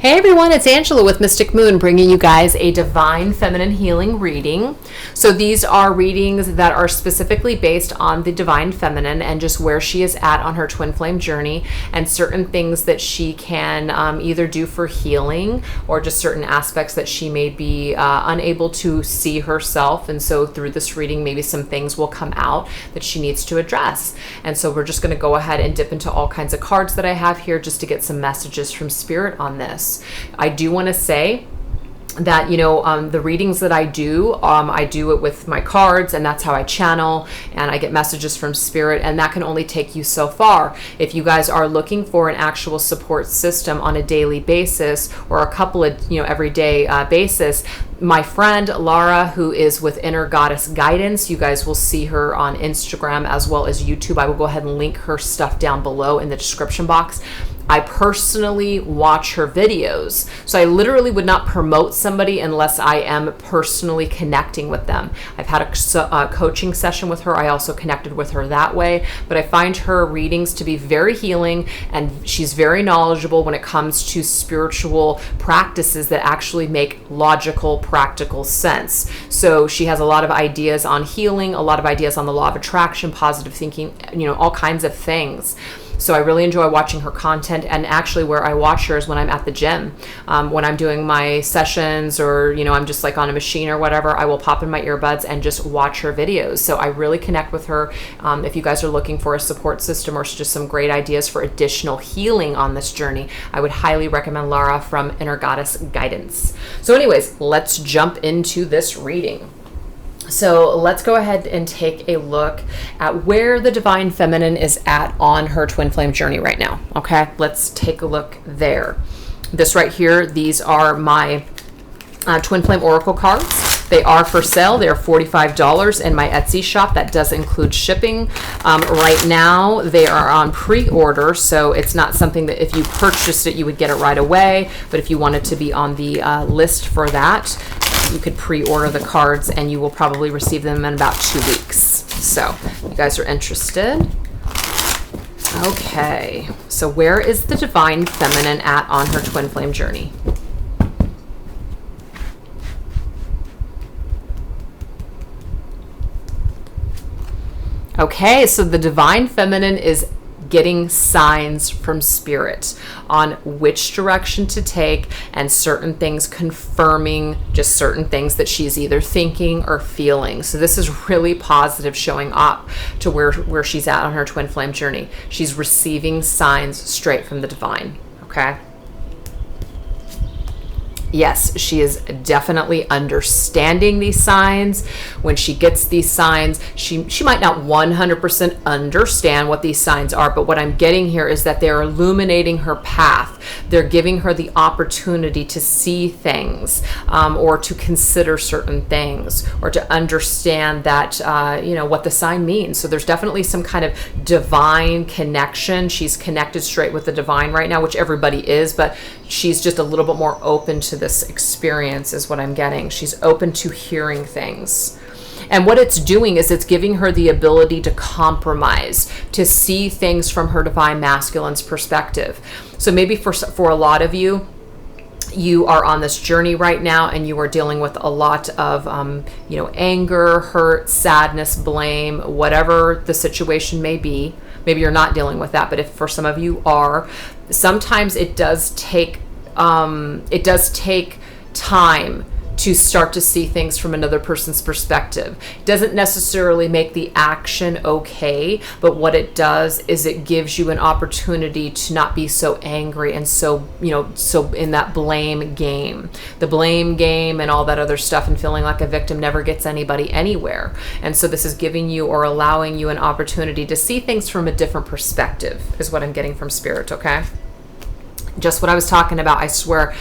Hey everyone, it's Angela with Mystic Moon bringing you guys a Divine Feminine Healing reading. So these are readings that are specifically based on the Divine Feminine and just where she is at on her twin flame journey and certain things that she can either do for healing or just certain aspects that she may be unable to see herself. And so through this reading, maybe some things will come out that she needs to address. And so we're just going to go ahead and dip into all kinds of cards that I have here just to get some messages from Spirit on this. I do want to say that, the readings that I do it with my cards, and that's how I channel, and I get messages from Spirit, and that can only take you so far. If you guys are looking for an actual support system on a daily basis or a couple of, everyday basis, my friend Laura, who is with Inner Goddess Guidance, you guys will see her on Instagram as well as YouTube. I will go ahead and link her stuff down below in the description box. I personally watch her videos. So I literally would not promote somebody unless I am personally connecting with them. I've had a coaching session with her. I also connected with her that way. But I find her readings to be very healing, and she's very knowledgeable when it comes to spiritual practices that actually make logical, practical sense. So she has a lot of ideas on healing, a lot of ideas on the law of attraction, positive thinking, all kinds of things. So I really enjoy watching her content, and actually where I watch her is when I'm at the gym. When I'm doing my sessions or, I'm just like on a machine or whatever, I will pop in my earbuds and just watch her videos. So I really connect with her. If you guys are looking for a support system or just some great ideas for additional healing on this journey, I would highly recommend Laura from Inner Goddess Guidance. So anyways, let's jump into this reading. So let's go ahead and take a look at where the Divine Feminine is at on her twin flame journey right now. Okay, let's take a look there. This right here, these are my twin flame oracle cards. They are for sale. They're $45 in my Etsy shop. That does include shipping. Right now, they are on pre-order, so it's not something that if you purchased it, you would get it right away. But if you wanted to be on the list for that, you could pre-order the cards and you will probably receive them in about 2 weeks. So if you guys are interested. Okay, so where is the Divine Feminine at on her twin flame journey? Okay, so the Divine Feminine is getting signs from Spirit on which direction to take and certain things confirming just certain things that she's either thinking or feeling. So this is really positive, showing up to where she's at on her twin flame journey. She's receiving signs straight from the divine. Okay. Yes, she is definitely understanding these signs. When she gets these signs, she might not 100% understand what these signs are, but what I'm getting here is that they're illuminating her path. They're giving her the opportunity to see things, or to consider certain things, or to understand that, what the sign means. So there's definitely some kind of divine connection. She's connected straight with the divine right now, which everybody is, but she's just a little bit more open to this experience is what I'm getting. She's open to hearing things. And what it's doing is it's giving her the ability to compromise, to see things from her divine masculine's perspective. So maybe for a lot of you, you are on this journey right now and you are dealing with a lot of, anger, hurt, sadness, blame, whatever the situation may be. Maybe you're not dealing with that, but if for some of you are, sometimes it does take time to start to see things from another person's perspective. It doesn't necessarily make the action okay, but what it does is it gives you an opportunity to not be so angry and so in that blame game. The blame game and all that other stuff and feeling like a victim never gets anybody anywhere. And so this is giving you or allowing you an opportunity to see things from a different perspective is what I'm getting from Spirit, okay? Just what I was talking about, I swear,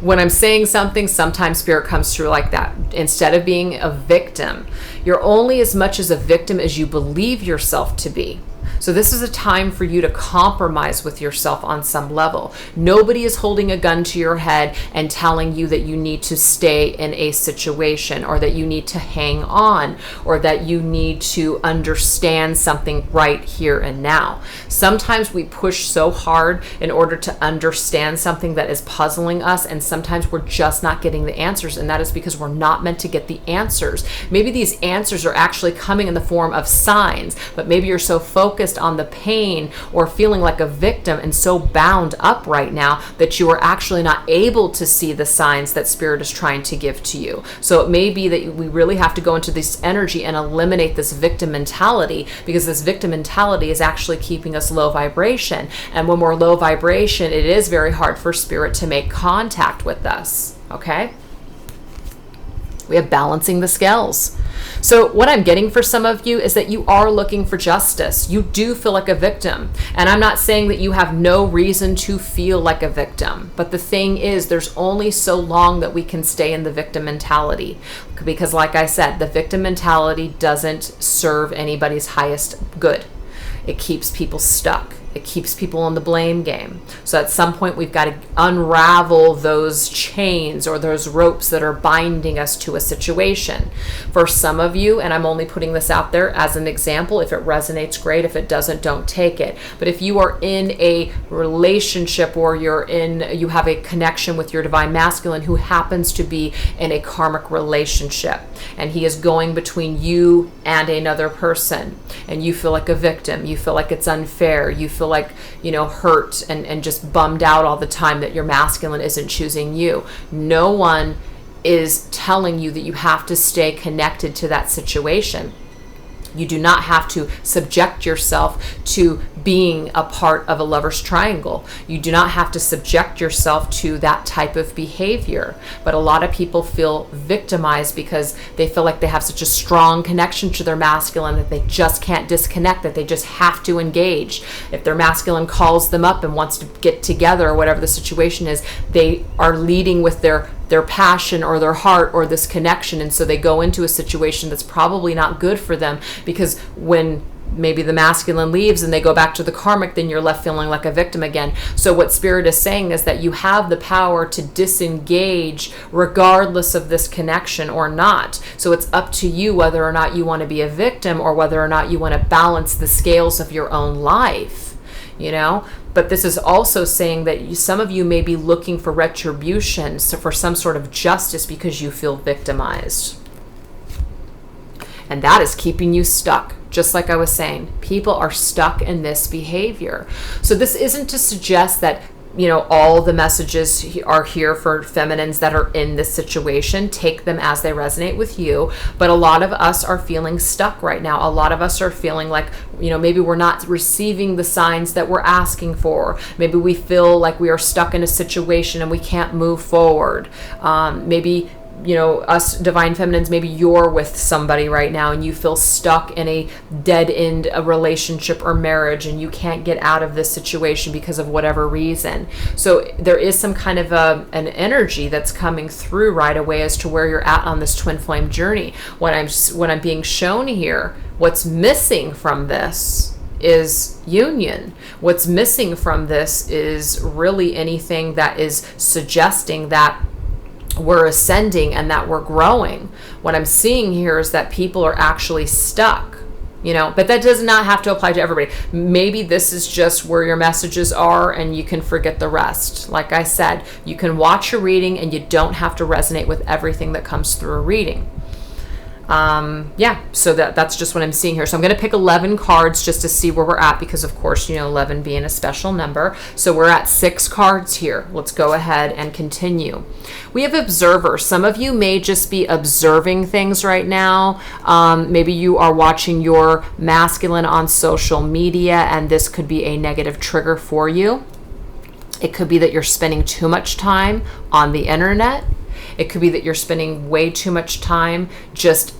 when I'm saying something, sometimes Spirit comes through like that. Instead of being a victim, you're only as much as a victim as you believe yourself to be. So this is a time for you to compromise with yourself on some level. Nobody is holding a gun to your head and telling you that you need to stay in a situation, or that you need to hang on, or that you need to understand something right here and now. Sometimes we push so hard in order to understand something that is puzzling us, and sometimes we're just not getting the answers, and that is because we're not meant to get the answers. Maybe these answers are actually coming in the form of signs, but maybe you're so focused on the pain or feeling like a victim and so bound up right now that you are actually not able to see the signs that Spirit is trying to give to you. So it may be that we really have to go into this energy and eliminate this victim mentality, because this victim mentality is actually keeping us low vibration. And when we're low vibration, it is very hard for Spirit to make contact with us. Okay? We have balancing the scales. So what I'm getting for some of you is that you are looking for justice. You do feel like a victim. And I'm not saying that you have no reason to feel like a victim. But the thing is, there's only so long that we can stay in the victim mentality. Because like I said, the victim mentality doesn't serve anybody's highest good. It keeps people stuck. It keeps people in the blame game. So at some point, we've got to unravel those chains or those ropes that are binding us to a situation. For some of you, and I'm only putting this out there as an example, if it resonates, great. If it doesn't, don't take it. But if you are in a relationship, or you have a connection with your divine masculine who happens to be in a karmic relationship, and he is going between you and another person, and you feel like a victim, you feel like it's unfair, you feel like, hurt and just bummed out all the time that your masculine isn't choosing you. No one is telling you that you have to stay connected to that situation. You do not have to subject yourself to being a part of a lover's triangle. You do not have to subject yourself to that type of behavior. But a lot of people feel victimized because they feel like they have such a strong connection to their masculine that they just can't disconnect, that they just have to engage. If their masculine calls them up and wants to get together, or whatever the situation is, they are leading with their passion or their heart or this connection, and so they go into a situation that's probably not good for them, because when maybe the masculine leaves and they go back to the karmic, then you're left feeling like a victim again. So what Spirit is saying is that you have the power to disengage regardless of this connection or not. So it's up to you whether or not you want to be a victim, or whether or not you want to balance the scales of your own life. But this is also saying that some of you may be looking for retribution, so for some sort of justice, because you feel victimized. And that is keeping you stuck. Just like I was saying, people are stuck in this behavior. So this isn't to suggest that all the messages are here for feminines that are in this situation. Take them as they resonate with you. But a lot of us are feeling stuck right now. A lot of us are feeling like, maybe we're not receiving the signs that we're asking for. Maybe we feel like we are stuck in a situation and we can't move forward. Maybe us divine feminines, maybe you're with somebody right now and you feel stuck in a dead end, a relationship or marriage, and you can't get out of this situation because of whatever reason. So there is some kind of an energy that's coming through right away as to where you're at on this twin flame journey. What I'm being shown here, what's missing from this is union. What's missing from this is really anything that is suggesting that we're ascending and that we're growing. What I'm seeing here is that people are actually stuck, but that does not have to apply to everybody. Maybe this is just where your messages are and you can forget the rest. Like I said, you can watch a reading and you don't have to resonate with everything that comes through a reading. So that's just what I'm seeing here. So I'm going to pick 11 cards just to see where we're at, because of course, 11 being a special number. So we're at 6 cards here. Let's go ahead and continue. We have observer. Some of you may just be observing things right now. Maybe you are watching your masculine on social media, and this could be a negative trigger for you. It could be that you're spending too much time on the internet. It could be that you're spending way too much time just,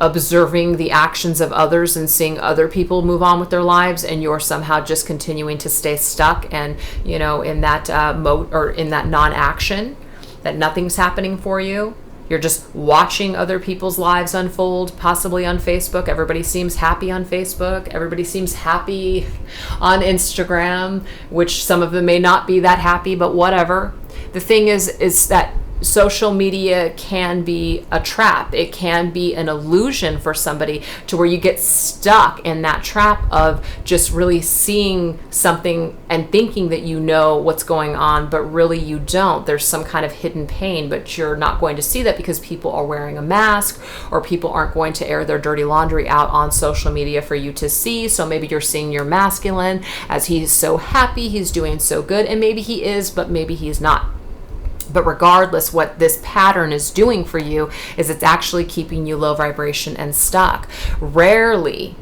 observing the actions of others and seeing other people move on with their lives, and you're somehow just continuing to stay stuck and, in that mode or in that non-action, that nothing's happening for you. You're just watching other people's lives unfold, possibly on Facebook. Everybody seems happy on Facebook. Everybody seems happy on Instagram, which some of them may not be that happy, but whatever. The thing is that social media can be a trap. It can be an illusion for somebody to where you get stuck in that trap of just really seeing something and thinking that you know what's going on, but really you don't. There's some kind of hidden pain, but you're not going to see that because people are wearing a mask, or people aren't going to air their dirty laundry out on social media for you to see. So maybe you're seeing your masculine as he's so happy, he's doing so good, and maybe he is, but maybe he's not. But regardless, what this pattern is doing for you is it's actually keeping you low vibration and stuck. Rarely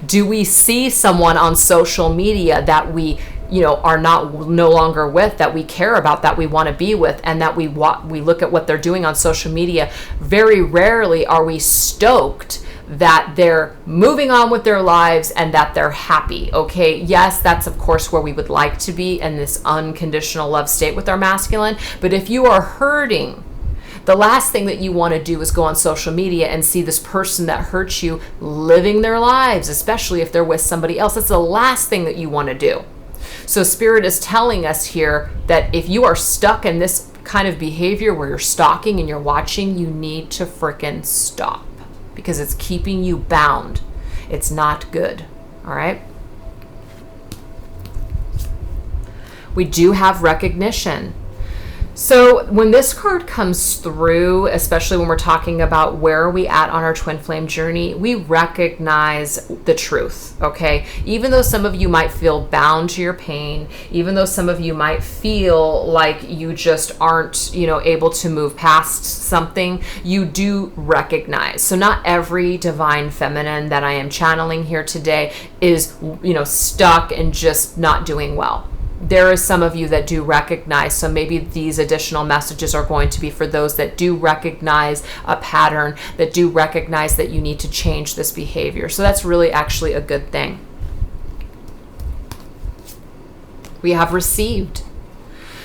do we see someone on social media that we are no longer with, that we care about, that we want to be with, and that we look at what they're doing on social media. Very rarely are we stoked that they're moving on with their lives and that they're happy. Okay, yes, that's of course where we would like to be, in this unconditional love state with our masculine. But if you are hurting, the last thing that you want to do is go on social media and see this person that hurts you living their lives, especially if they're with somebody else. That's the last thing that you want to do. So Spirit is telling us here that if you are stuck in this kind of behavior where you're stalking and you're watching, you need to frickin' stop, because it's keeping you bound. It's not good. All right. We do have recognition. So when this card comes through, especially when we're talking about where are we at on our twin flame journey, we recognize the truth, okay? Even though some of you might feel bound to your pain, even though some of you might feel like you just aren't, able to move past something, you do recognize. So not every divine feminine that I am channeling here today is, stuck and just not doing well. There is some of you that do recognize, so maybe these additional messages are going to be for those that do recognize a pattern, that do recognize that you need to change this behavior. So that's really actually a good thing. We have received.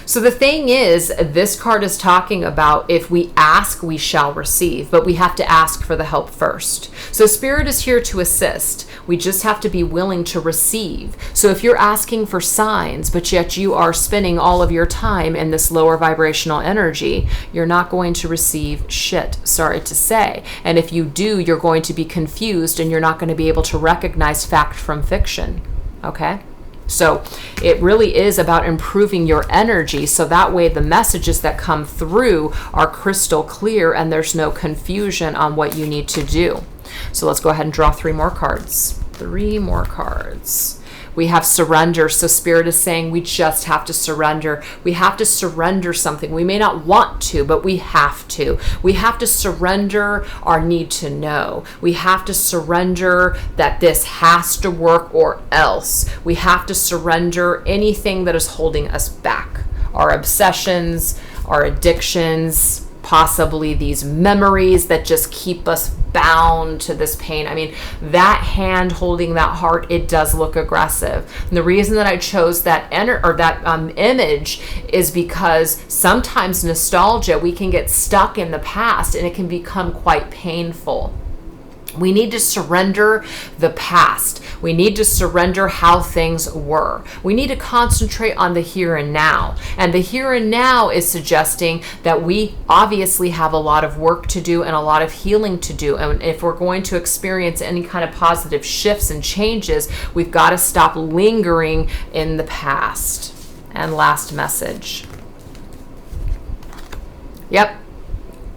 So the thing is, this card is talking about if we ask, we shall receive, but we have to ask for the help first. So Spirit is here to assist. We just have to be willing to receive. So if you're asking for signs, but yet you are spending all of your time in this lower vibrational energy, you're not going to receive shit, sorry to say. And if you do, you're going to be confused and you're not going to be able to recognize fact from fiction, okay? So it really is about improving your energy, so that way the messages that come through are crystal clear and there's no confusion on what you need to do. So let's go ahead and draw 3 more cards. 3 more cards. We have surrender. So Spirit is saying we just have to surrender. We have to surrender something. We may not want to, but we have to. We have to surrender our need to know. We have to surrender that this has to work or else. We have to surrender anything that is holding us back. Our obsessions, our addictions, possibly these memories that just keep us bound to this pain. I mean, that hand holding that heart, it does look aggressive. And the reason that I chose that image is because sometimes nostalgia, we can get stuck in the past and it can become quite painful. We need to surrender the past. We need to surrender how things were. We need to concentrate on the here and now. And the here and now is suggesting that we obviously have a lot of work to do and a lot of healing to do. And if we're going to experience any kind of positive shifts and changes, we've got to stop lingering in the past. And last message. Yep.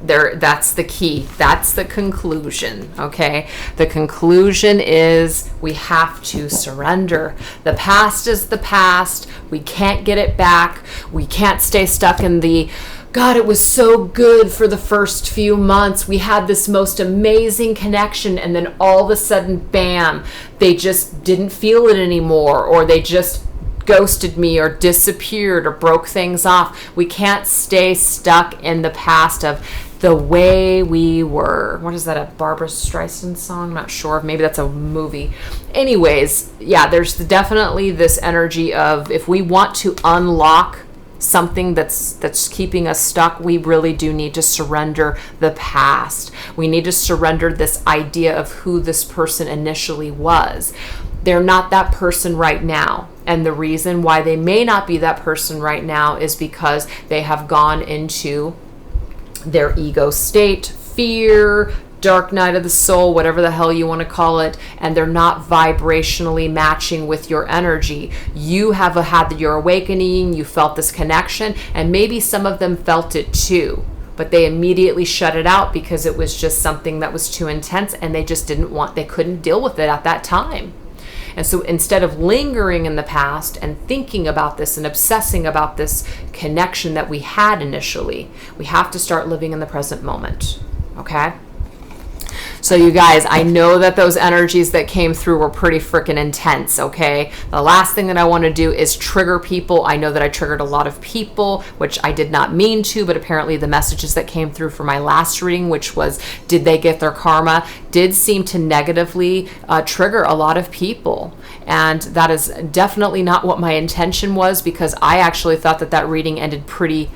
That's the key. That's the conclusion, okay? The conclusion is we have to surrender. The past is the past. We can't get it back. We can't stay stuck in the, God, it was so good for the first few months. We had this most amazing connection, and then all of a sudden, bam, they just didn't feel it anymore, or they just ghosted me or disappeared or broke things off. We can't stay stuck in the past of the way we were. What is that, a Barbara Streisand song? I'm not sure. Maybe that's a movie. Anyways, yeah, there's definitely this energy of if we want to unlock something that's keeping us stuck, we really do need to surrender the past. We need to surrender this idea of who this person initially was. They're not that person right now. And the reason why they may not be that person right now is because they have gone into their ego state, fear, dark night of the soul, whatever the hell you want to call it, and they're not vibrationally matching with your energy. You have had your awakening, you felt this connection, and maybe some of them felt it too, but they immediately shut it out because it was just something that was too intense and they just they couldn't deal with it at that time. And so instead of lingering in the past and thinking about this and obsessing about this connection that we had initially, we have to start living in the present moment, okay? So you guys, I know that those energies that came through were pretty freaking intense, okay? The last thing that I want to do is trigger people. I know that I triggered a lot of people, which I did not mean to, but apparently the messages that came through for my last reading, which was, did they get their karma, did seem to negatively trigger a lot of people. And that is definitely not what my intention was, because I actually thought that that reading ended pretty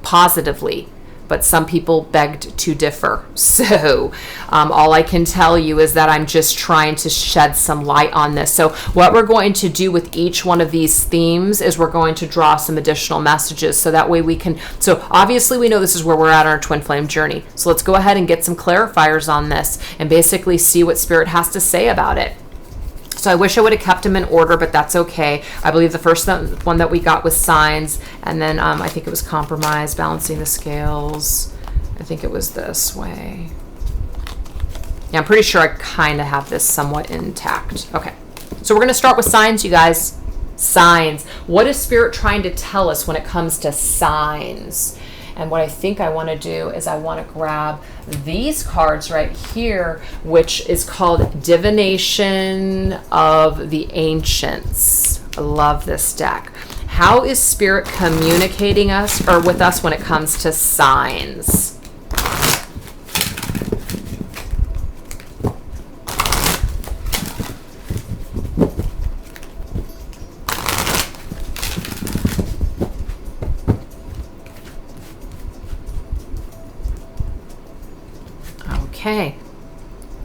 positively. But some people begged to differ. So all I can tell you is that I'm just trying to shed some light on this. So what we're going to do with each one of these themes is we're going to draw some additional messages, so that way we can, so obviously we know this is where we're at on our twin flame journey. So let's go ahead and get some clarifiers on this and basically see what Spirit has to say about it. So I wish I would have kept them in order, but that's okay. I believe the first one that we got was signs, and then I think it was compromise, balancing the scales. I think it was this way. Yeah, I'm pretty sure I kind of have this somewhat intact. Okay, so we're going to start with signs, you guys. Signs. What is Spirit trying to tell us when it comes to signs? And what I think I want to do is I want to grab these cards right here, which is called Divination of the Ancients. I love this deck. How is Spirit communicating us or with us when it comes to signs?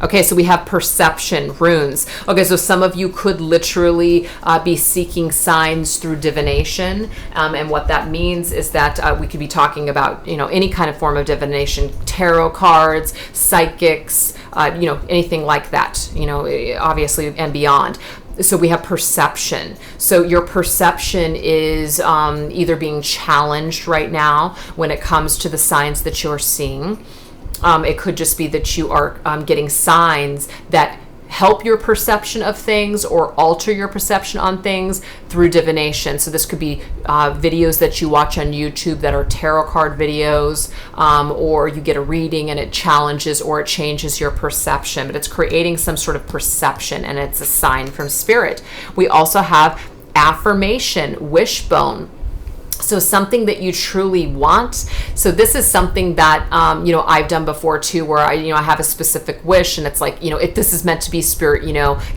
Okay, so we have perception, runes. Okay, so some of you could literally be seeking signs through divination. And what that means is that we could be talking about, any kind of form of divination, tarot cards, psychics, anything like that, obviously, and beyond. So we have perception. So your perception is either being challenged right now when it comes to the signs that you're seeing. It could just be that you are getting signs that help your perception of things or alter your perception on things through divination. So this could be videos that you watch on YouTube that are tarot card videos, or you get a reading and it challenges or it changes your perception, but it's creating some sort of perception, and it's a sign from Spirit. We also have affirmation, wishbone. So something that you truly want. So this is something that, I've done before too, where I have a specific wish, and it's like, if this is meant to be Spirit,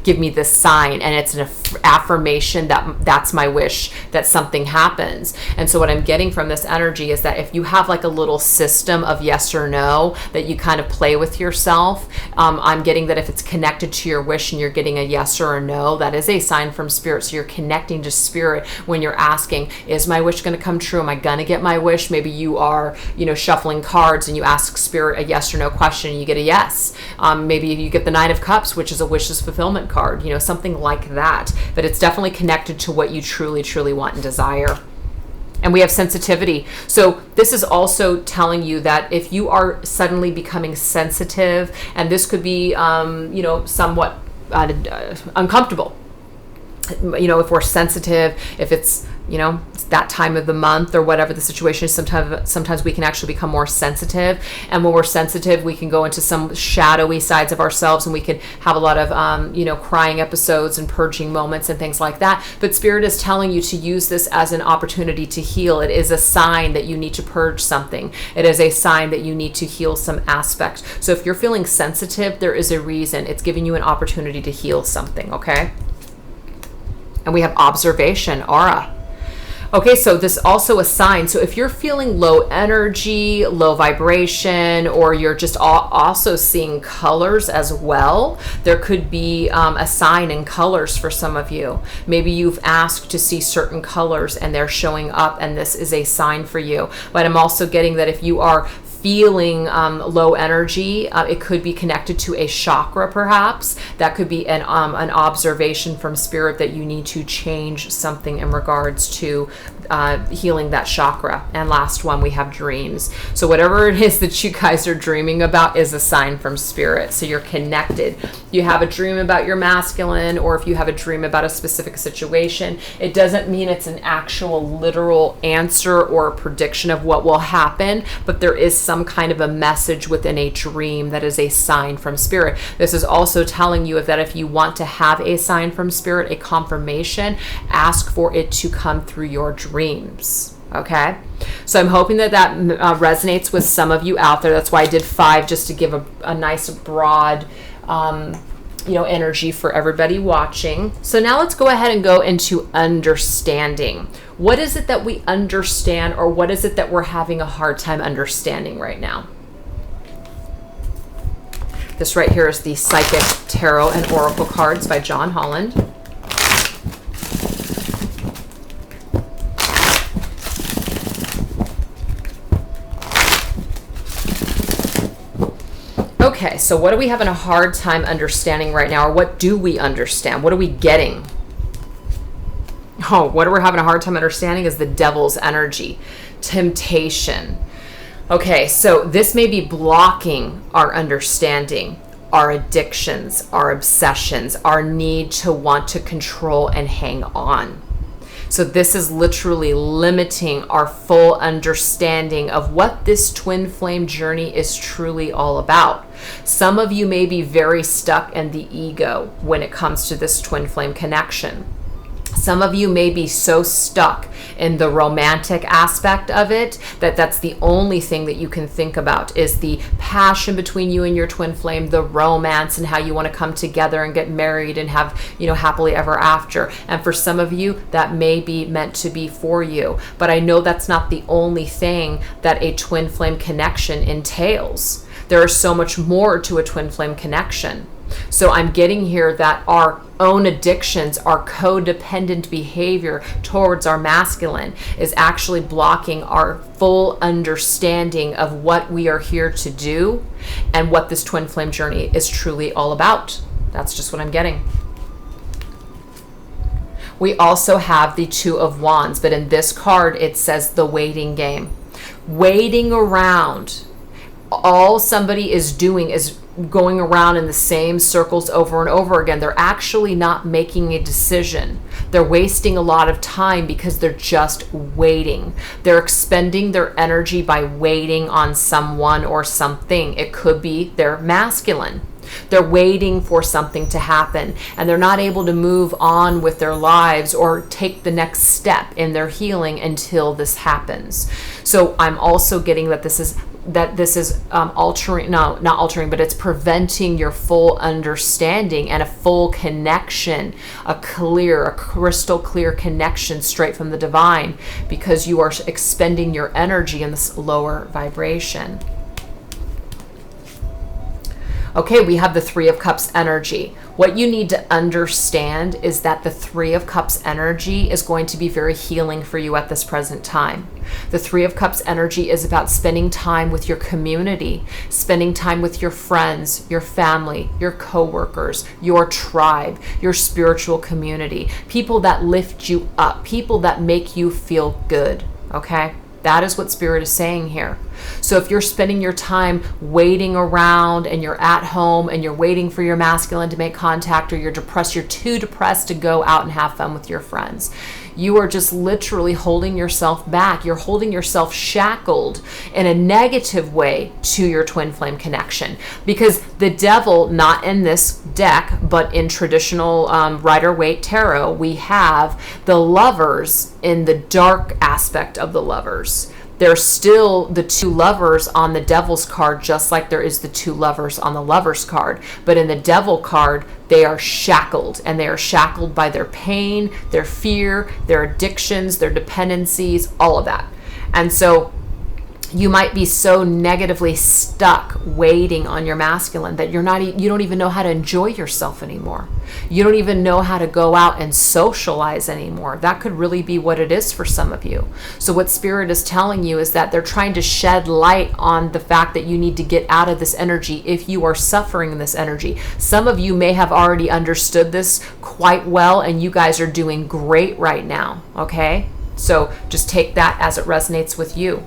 give me this sign, and it's an affirmation that's my wish, that something happens. And so what I'm getting from this energy is that if you have like a little system of yes or no that you kind of play with yourself, I'm getting that if it's connected to your wish and you're getting a yes or a no, that is a sign from Spirit. So you're connecting to Spirit when you're asking, is my wish going to come true? Am I going to get my wish? Maybe you are, shuffling cards and you ask Spirit a yes or no question and you get a yes. Maybe you get the Nine of Cups, which is a wishes fulfillment card, something like that. But it's definitely connected to what you truly, truly want and desire. And we have sensitivity. So this is also telling you that if you are suddenly becoming sensitive, and this could be, somewhat uncomfortable. If we're sensitive, if it's, it's that time of the month or whatever the situation is, sometimes we can actually become more sensitive. And when we're sensitive, we can go into some shadowy sides of ourselves, and we can have a lot of, crying episodes and purging moments and things like that. But Spirit is telling you to use this as an opportunity to heal. It is a sign that you need to purge something. It is a sign that you need to heal some aspect. So if you're feeling sensitive, there is a reason. It's giving you an opportunity to heal something, okay? And we have observation, aura. Okay, so this is also a sign. So if you're feeling low energy, low vibration, or you're just also seeing colors as well, there could be a sign in colors for some of you. Maybe you've asked to see certain colors and they're showing up, and this is a sign for you. But I'm also getting that if you are feeling low energy, it could be connected to a chakra perhaps. That could be an observation from spirit that you need to change something in regards to healing that chakra. And last one, we have dreams. So whatever it is that you guys are dreaming about is a sign from spirit. So you're connected. You have a dream about your masculine, or if you have a dream about a specific situation, it doesn't mean it's an actual literal answer or a prediction of what will happen, but there is some kind of a message within a dream that is a sign from spirit. This is also telling you that if you want to have a sign from spirit, a confirmation, ask for it to come through your dreams. Okay, so I'm hoping that resonates with some of you out there. That's why I did 5, just to give a nice broad energy for everybody watching. So now let's go ahead and go into understanding. What is it that we understand, or what is it that we're having a hard time understanding right now? This right here is the Psychic Tarot and Oracle cards by John Holland. Okay, so what are we having a hard time understanding right now, or what do we understand? What are we getting? Oh, what we're having a hard time understanding is the devil's energy, temptation. Okay, so this may be blocking our understanding, our addictions, our obsessions, our need to want to control and hang on. So this is literally limiting our full understanding of what this twin flame journey is truly all about. Some of you may be very stuck in the ego when it comes to this twin flame connection. Some of you may be so stuck in the romantic aspect of it that that's the only thing that you can think about, is the passion between you and your twin flame, the romance, and how you want to come together and get married and have, happily ever after. And for some of you, that may be meant to be for you. But I know that's not the only thing that a twin flame connection entails. There is so much more to a twin flame connection. So I'm getting here that our own addictions, our codependent behavior towards our masculine is actually blocking our full understanding of what we are here to do and what this twin flame journey is truly all about. That's just what I'm getting. We also have the Two of Wands, but in this card it says the waiting game. Waiting around. All somebody is doing is going around in the same circles over and over again. They're actually not making a decision. They're wasting a lot of time because they're just waiting. They're expending their energy by waiting on someone or something. It could be their masculine. They're waiting for something to happen, and they're not able to move on with their lives or take the next step in their healing until this happens. So I'm also getting that this is altering, no, not altering, but it's preventing your full understanding and a full connection, a crystal clear connection straight from the divine, because you are expending your energy in this lower vibration. Okay, we have the Three of Cups energy. What you need to understand is that the Three of Cups energy is going to be very healing for you at this present time. The Three of Cups energy is about spending time with your community, spending time with your friends, your family, your coworkers, your tribe, your spiritual community, people that lift you up, people that make you feel good, okay? That is what Spirit is saying here. So if you're spending your time waiting around and you're at home and you're waiting for your masculine to make contact, or you're depressed, you're too depressed to go out and have fun with your friends, you are just literally holding yourself back. You're holding yourself shackled in a negative way to your twin flame connection, because the devil, not in this deck, but in traditional Rider-Waite tarot, we have the Lovers in the dark aspect of the Lovers. there's still the two lovers on the Devil's card, just like there is the two lovers on the Lover's card. But in the Devil card, they are shackled, and they are shackled by their pain, their fear, their addictions, their dependencies, all of that. And so you might be so negatively stuck waiting on your masculine that you don't even know how to enjoy yourself anymore. You don't even know how to go out and socialize anymore. That could really be what it is for some of you. So what Spirit is telling you is that they're trying to shed light on the fact that you need to get out of this energy if you are suffering this energy. Some of you may have already understood this quite well, and you guys are doing great right now, okay? So just take that as it resonates with you.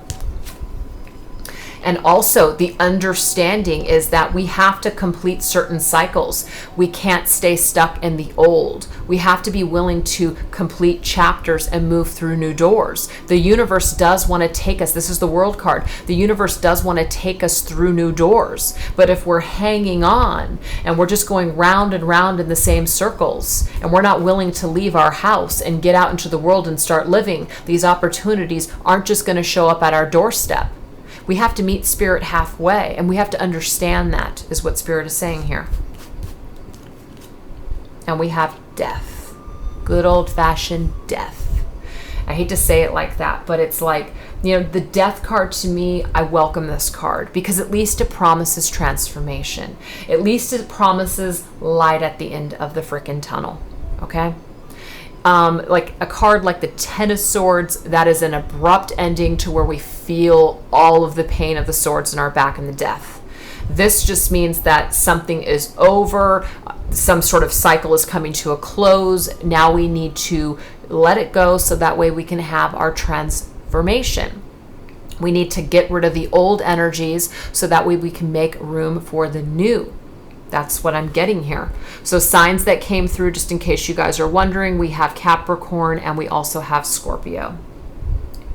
And also the understanding is that we have to complete certain cycles. We can't stay stuck in the old. We have to be willing to complete chapters and move through new doors. The universe does want to take us, this is the World card, the universe does want to take us through new doors. But if we're hanging on and we're just going round and round in the same circles, and we're not willing to leave our house and get out into the world and start living, these opportunities aren't just going to show up at our doorstep. We have to meet Spirit halfway, and we have to understand that, is what Spirit is saying here. And we have death. Good old-fashioned death. I hate to say it like that, but it's like, the death card to me, I welcome this card because at least it promises transformation. At least it promises light at the end of the frickin' tunnel, okay? Like a card like the Ten of Swords, that is an abrupt ending to where we feel all of the pain of the swords in our back and the death. This just means that something is over, some sort of cycle is coming to a close. Now we need to let it go so that way we can have our transformation. We need to get rid of the old energies so that way we can make room for the new. That's what I'm getting here. So signs that came through, just in case you guys are wondering, we have Capricorn and we also have Scorpio.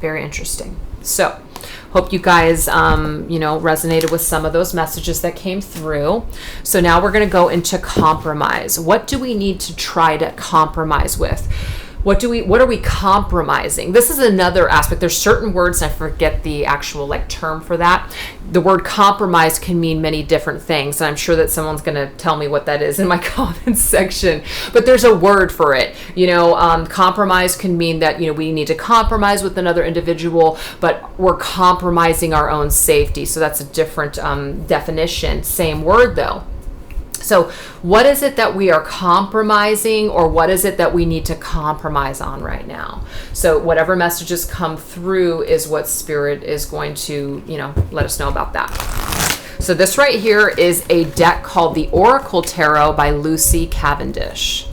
Very interesting. So hope you guys, resonated with some of those messages that came through. So now we're going to go into compromise. What do we need to try to compromise with? What are we compromising? This is another aspect. There's certain words, and I forget the actual term for that. The word compromise can mean many different things, and I'm sure that someone's going to tell me what that is in my comments section. But there's a word for it. Compromise can mean that we need to compromise with another individual, but we're compromising our own safety. So that's a different definition. Same word though. So what is it that we are compromising, or what is it that we need to compromise on right now? So whatever messages come through is what Spirit is going to, let us know about that. So this right here is a deck called the Oracle Tarot by Lucy Cavendish.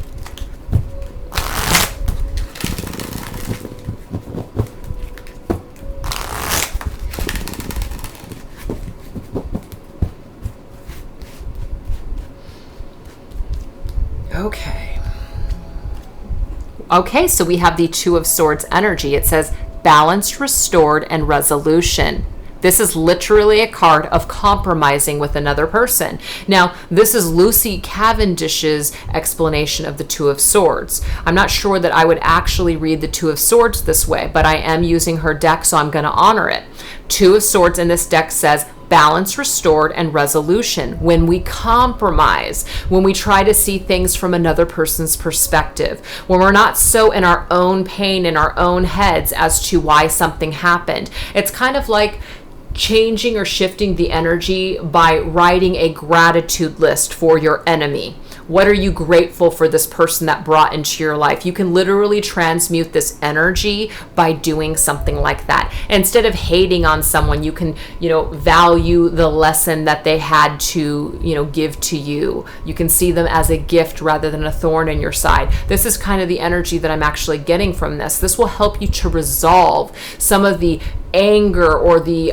Okay, so we have the Two of Swords energy. It says balanced, restored, and resolution. This is literally a card of compromising with another person. Now, this is Lucy Cavendish's explanation of the Two of Swords. I'm not sure that I would actually read the Two of Swords this way, but I am using her deck, so I'm going to honor it. Two of Swords in this deck says balance, restored, and resolution. When we compromise, when we try to see things from another person's perspective, when we're not so in our own pain, in our own heads as to why something happened. It's kind of like changing or shifting the energy by writing a gratitude list for your enemy. What are you grateful for this person that brought into your life? You can literally transmute this energy by doing something like that. Instead of hating on someone, you can, value the lesson that they had to, give to you. You can see them as a gift rather than a thorn in your side. This is kind of the energy that I'm actually getting from this. This will help you to resolve some of the anger or the,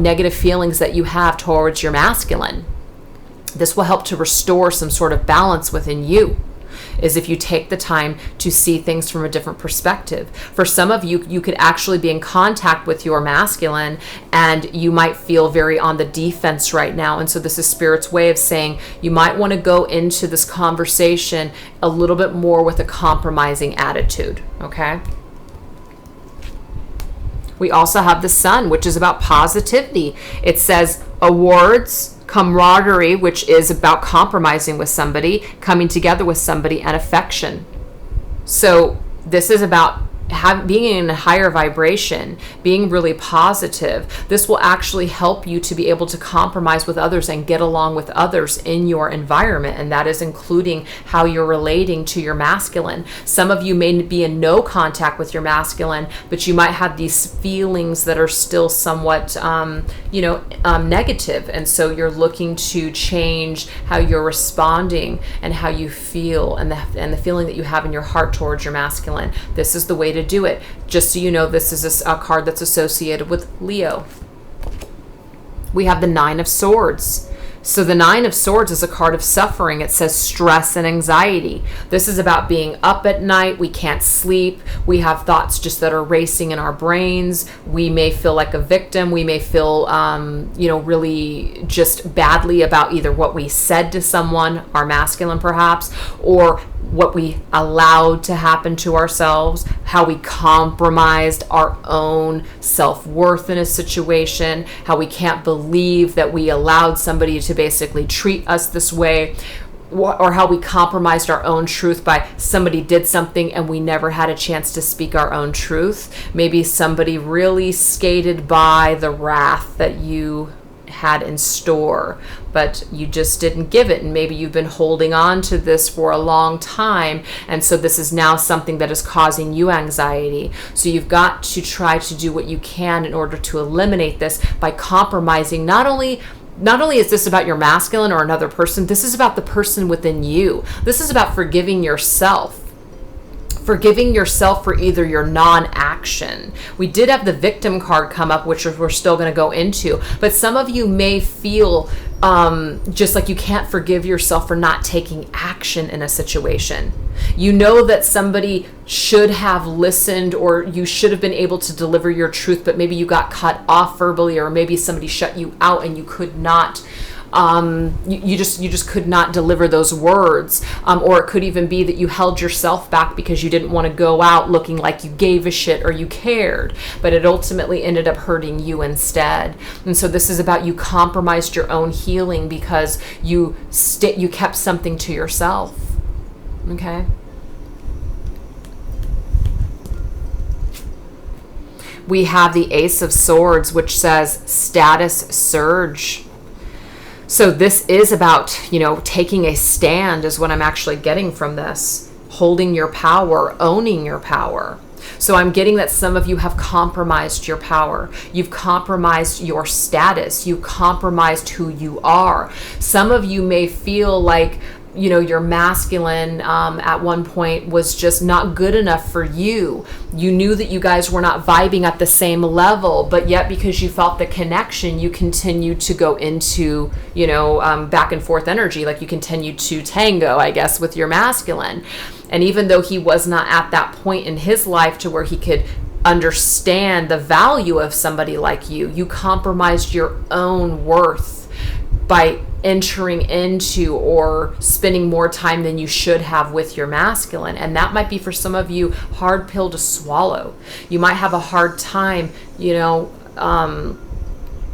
negative feelings that you have towards your masculine. This will help to restore some sort of balance within you, is if you take the time to see things from a different perspective. For some of you, you could actually be in contact with your masculine and you might feel very on the defense right now. And so this is Spirit's way of saying you might want to go into this conversation a little bit more with a compromising attitude, okay? We also have the Sun, which is about positivity. It says awards, camaraderie, which is about compromising with somebody, coming together with somebody, and affection. So this is about being in a higher vibration, being really positive. This will actually help you to be able to compromise with others and get along with others in your environment, and that is including how you're relating to your masculine. Some of you may be in no contact with your masculine, but you might have these feelings that are still somewhat negative, and so you're looking to change how you're responding and how you feel, and the feeling that you have in your heart towards your masculine. This is the way to do it. Just so you know, this is a card that's associated with Leo. We have the Nine of Swords. So the Nine of Swords is a card of suffering. It says stress and anxiety. This is about being up at night. We can't sleep. We have thoughts just that are racing in our brains. We may feel like a victim. We may feel, really just badly about either what we said to someone, our masculine perhaps, or what we allowed to happen to ourselves, how we compromised our own self-worth in a situation, how we can't believe that we allowed somebody to basically treat us this way, or how we compromised our own truth by somebody did something and we never had a chance to speak our own truth. Maybe somebody really skated by the wrath that you had in store, but you just didn't give it, and maybe you've been holding on to this for a long time, and so this is now something that is causing you anxiety. So you've got to try to do what you can in order to eliminate this by compromising. Not only is this about your masculine or another person, this is about the person within you. This is about forgiving yourself. Forgiving yourself for either your non-action. We did have the victim card come up, which we're still going to go into, but some of you may feel just like you can't forgive yourself for not taking action in a situation. You know that somebody should have listened, or you should have been able to deliver your truth, but maybe you got cut off verbally, or maybe somebody shut you out and you could not you just could not deliver those words, or it could even be that you held yourself back because you didn't want to go out looking like you gave a shit or you cared, but it ultimately ended up hurting you instead. And so this is about you compromised your own healing because you kept something to yourself. Okay. We have the Ace of Swords, which says status surge. So this is about, taking a stand is what I'm actually getting from this. Holding your power, owning your power. So I'm getting that some of you have compromised your power. You've compromised your status. You've compromised who you are. Some of you may feel like, your masculine at one point was just not good enough for you. You knew that you guys were not vibing at the same level, but yet because you felt the connection, you continued to go into, back and forth energy. Like you continued to tango, I guess, with your masculine. And even though he was not at that point in his life to where he could understand the value of somebody like you, you compromised your own worth by entering into or spending more time than you should have with your masculine. And that might be, for some of you, hard pill to swallow. You might have a hard time,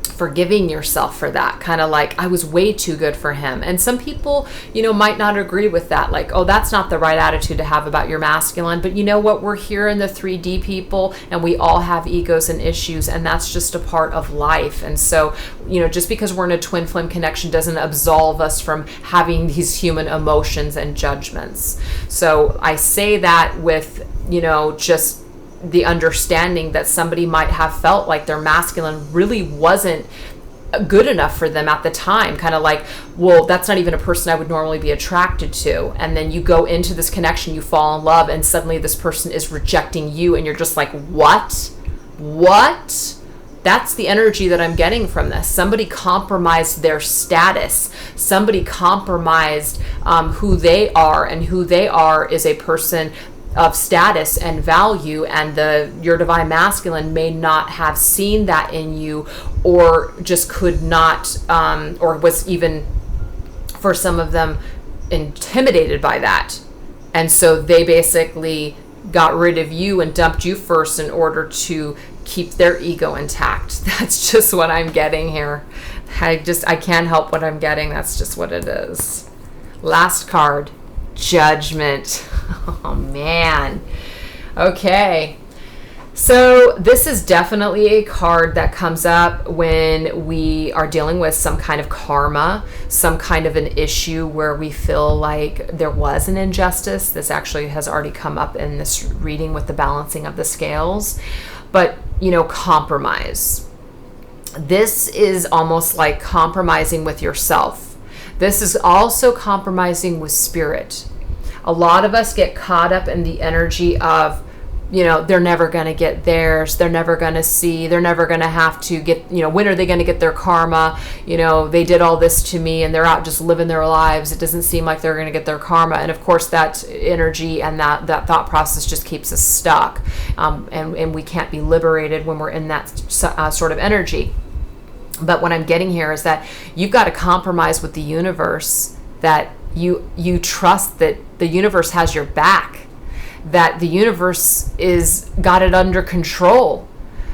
forgiving yourself for that, kind of like, I was way too good for him. And some people, might not agree with that, like, oh, that's not the right attitude to have about your masculine. But you know what, we're here in the 3D people, and we all have egos and issues, and that's just a part of life. And so, just because we're in a twin flame connection doesn't absolve us from having these human emotions and judgments. So I say that with, just the understanding that somebody might have felt like their masculine really wasn't good enough for them at the time, kind of like, well, that's not even a person I would normally be attracted to. And then you go into this connection, you fall in love, and suddenly this person is rejecting you, and you're just like, what? That's the energy that I'm getting from this. Somebody compromised their status. Somebody compromised who they are, and who they are is a person of status and value, and your divine masculine may not have seen that in you, or just could not, or was even, for some of them, intimidated by that. And so they basically got rid of you and dumped you first in order to keep their ego intact. That's just what I'm getting here. I can't help what I'm getting. That's just what it is. Last card, Judgment. Oh man. Okay. So this is definitely a card that comes up when we are dealing with some kind of karma, some kind of an issue where we feel like there was an injustice. This actually has already come up in this reading with the balancing of the scales. But, compromise. This is almost like compromising with yourself. This is also compromising with spirit. A lot of us get caught up in the energy of, they're never going to get theirs. They're never going to see. They're never going to have to get, when are they going to get their karma? They did all this to me and they're out just living their lives. It doesn't seem like they're going to get their karma. And of course, that energy and that thought process just keeps us stuck. And we can't be liberated when we're in that sort of energy. But what I'm getting here is that you've got to compromise with the universe, that you trust that the universe has your back, that the universe is got it under control,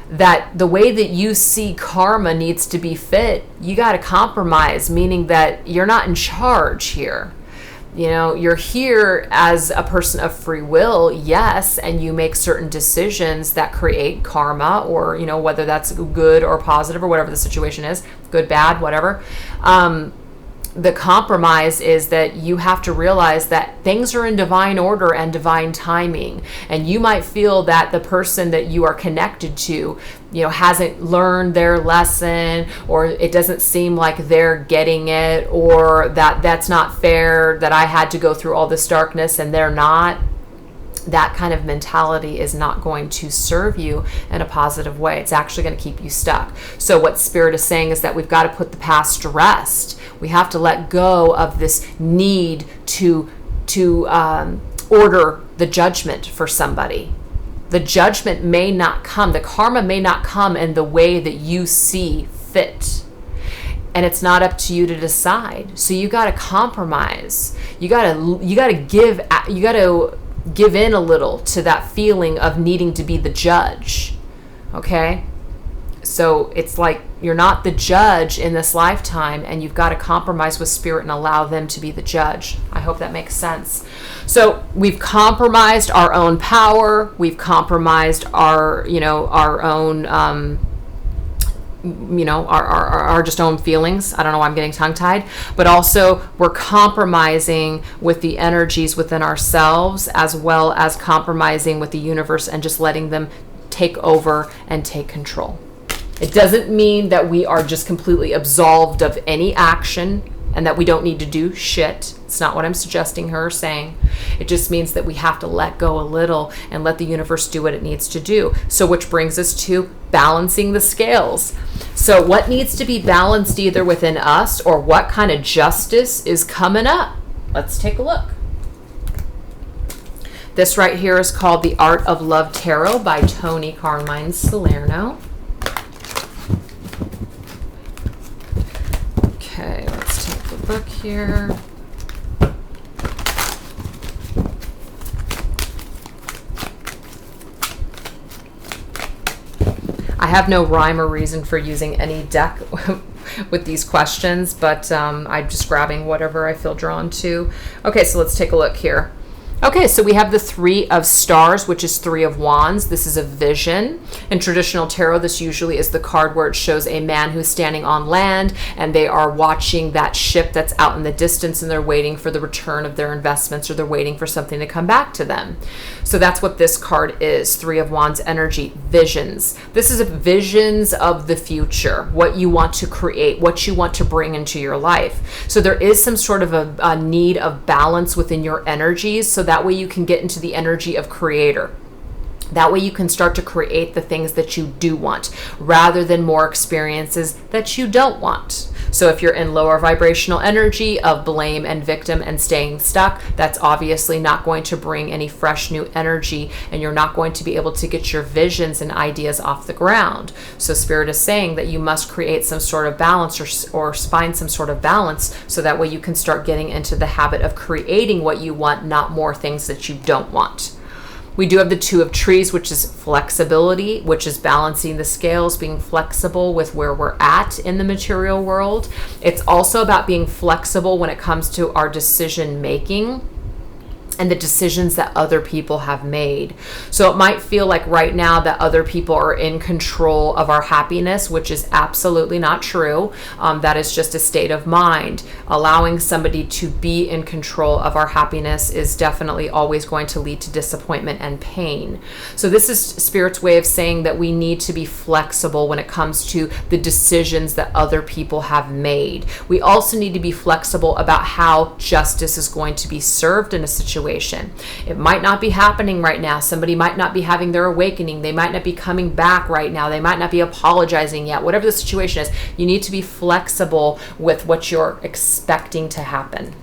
that the way that you see karma needs to be fit. You got to compromise, meaning that you're not in charge here. You're here as a person of free will, yes, and you make certain decisions that create karma, or whether that's good or positive or whatever the situation is, good, bad, whatever. The compromise is that you have to realize that things are in divine order and divine timing. And you might feel that the person that you are connected to, hasn't learned their lesson, or it doesn't seem like they're getting it, or that's not fair, that I had to go through all this darkness and they're not. That kind of mentality is not going to serve you in a positive way. It's actually going to keep you stuck. So what Spirit is saying is that we've got to put the past to rest. We have to let go of this need to order the judgment for somebody. The judgment may not come. The karma may not come in the way that you see fit. And it's not up to you to decide. So you got to compromise. You got to give in a little to that feeling of needing to be the judge. Okay? So it's like you're not the judge in this lifetime, and you've got to compromise with Spirit and allow them to be the judge. I hope that makes sense. So we've compromised our own power. We've compromised our own, our just own feelings. I don't know why I'm getting tongue-tied. But also we're compromising with the energies within ourselves, as well as compromising with the universe and just letting them take over and take control. It doesn't mean that we are just completely absolved of any action and that we don't need to do shit. It's not what I'm suggesting her saying. It just means that we have to let go a little and let the universe do what it needs to do. So which brings us to balancing the scales. So what needs to be balanced either within us, or what kind of justice is coming up? Let's take a look. This right here is called The Art of Love Tarot by Tony Carmine Salerno. Okay, let's take a look here. I have no rhyme or reason for using any deck with these questions, but I'm just grabbing whatever I feel drawn to. Okay, so let's take a look here. Okay, so we have the Three of Stars, which is Three of Wands. This is a vision. In traditional tarot, this usually is the card where it shows a man who's standing on land, and they are watching that ship that's out in the distance, and they're waiting for the return of their investments, or they're waiting for something to come back to them. So that's what this card is, Three of Wands energy, visions. This is visions of the future, what you want to create, what you want to bring into your life. So there is some sort of a need of balance within your energies, so that way you can get into the energy of creator. That way you can start to create the things that you do want, rather than more experiences that you don't want. So if you're in lower vibrational energy of blame and victim and staying stuck, that's obviously not going to bring any fresh new energy, and you're not going to be able to get your visions and ideas off the ground. So Spirit is saying that you must create some sort of balance, or find some sort of balance, so that way you can start getting into the habit of creating what you want, not more things that you don't want. We do have the Two of Trees, which is flexibility, which is balancing the scales, being flexible with where we're at in the material world. It's also about being flexible when it comes to our decision making and the decisions that other people have made. So it might feel like right now that other people are in control of our happiness, which is absolutely not true. That is just a state of mind. Allowing somebody to be in control of our happiness is definitely always going to lead to disappointment and pain. So this is Spirit's way of saying that we need to be flexible when it comes to the decisions that other people have made. We also need to be flexible about how justice is going to be served in a situation. It might not be happening right now. Somebody might not be having their awakening. They might not be coming back right now. They might not be apologizing yet. Whatever the situation is, you need to be flexible with what you're expecting to happen.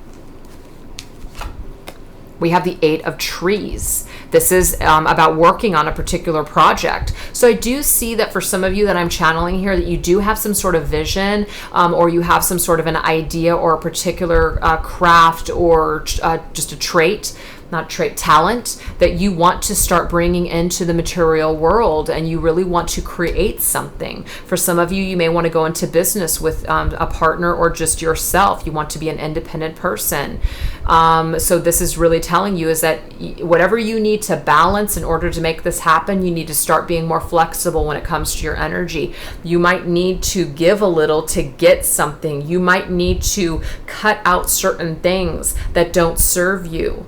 We have the Eight of Trees. This is about working on a particular project. So I do see that for some of you that I'm channeling here, that you do have some sort of vision, or you have some sort of an idea or a particular craft or just a trait, not trait, talent that you want to start bringing into the material world, and you really want to create something. For some of you, you may want to go into business with a partner or just yourself. You want to be an independent person. So this is really telling you is that whatever you need to balance in order to make this happen, you need to start being more flexible when it comes to your energy. You might need to give a little to get something. You might need to cut out certain things that don't serve you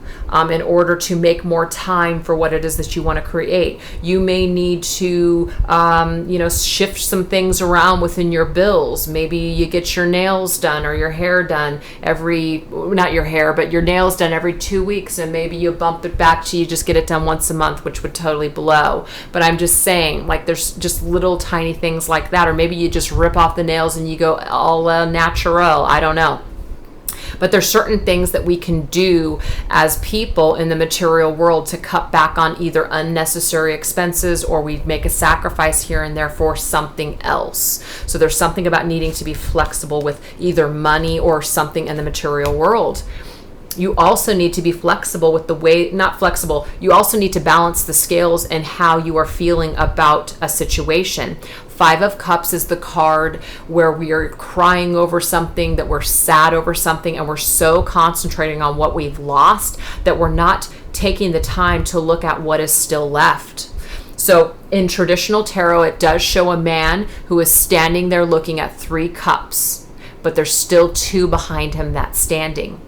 in order to make more time for what it is that you want to create. You may need to, shift some things around within your bills. Maybe you get your nails done or your hair done not your hair, but your nails done every 2 weeks, and maybe you bump it back to you just get it done once a month, which would totally blow. But I'm just saying, like, there's just little tiny things like that. Or maybe you just rip off the nails and you go all natural. I don't know. But there's certain things that we can do as people in the material world to cut back on either unnecessary expenses, or we make a sacrifice here and there for something else. So there's something about needing to be flexible with either money or something in the material world. You also need to be flexible with you also need to balance the scales and how you are feeling about a situation. Five of Cups is the card where we are crying over something, that we're sad over something, and we're so concentrating on what we've lost that we're not taking the time to look at what is still left. So in traditional tarot, it does show a man who is standing there looking at 3 cups, but there's still 2 behind him that's standing.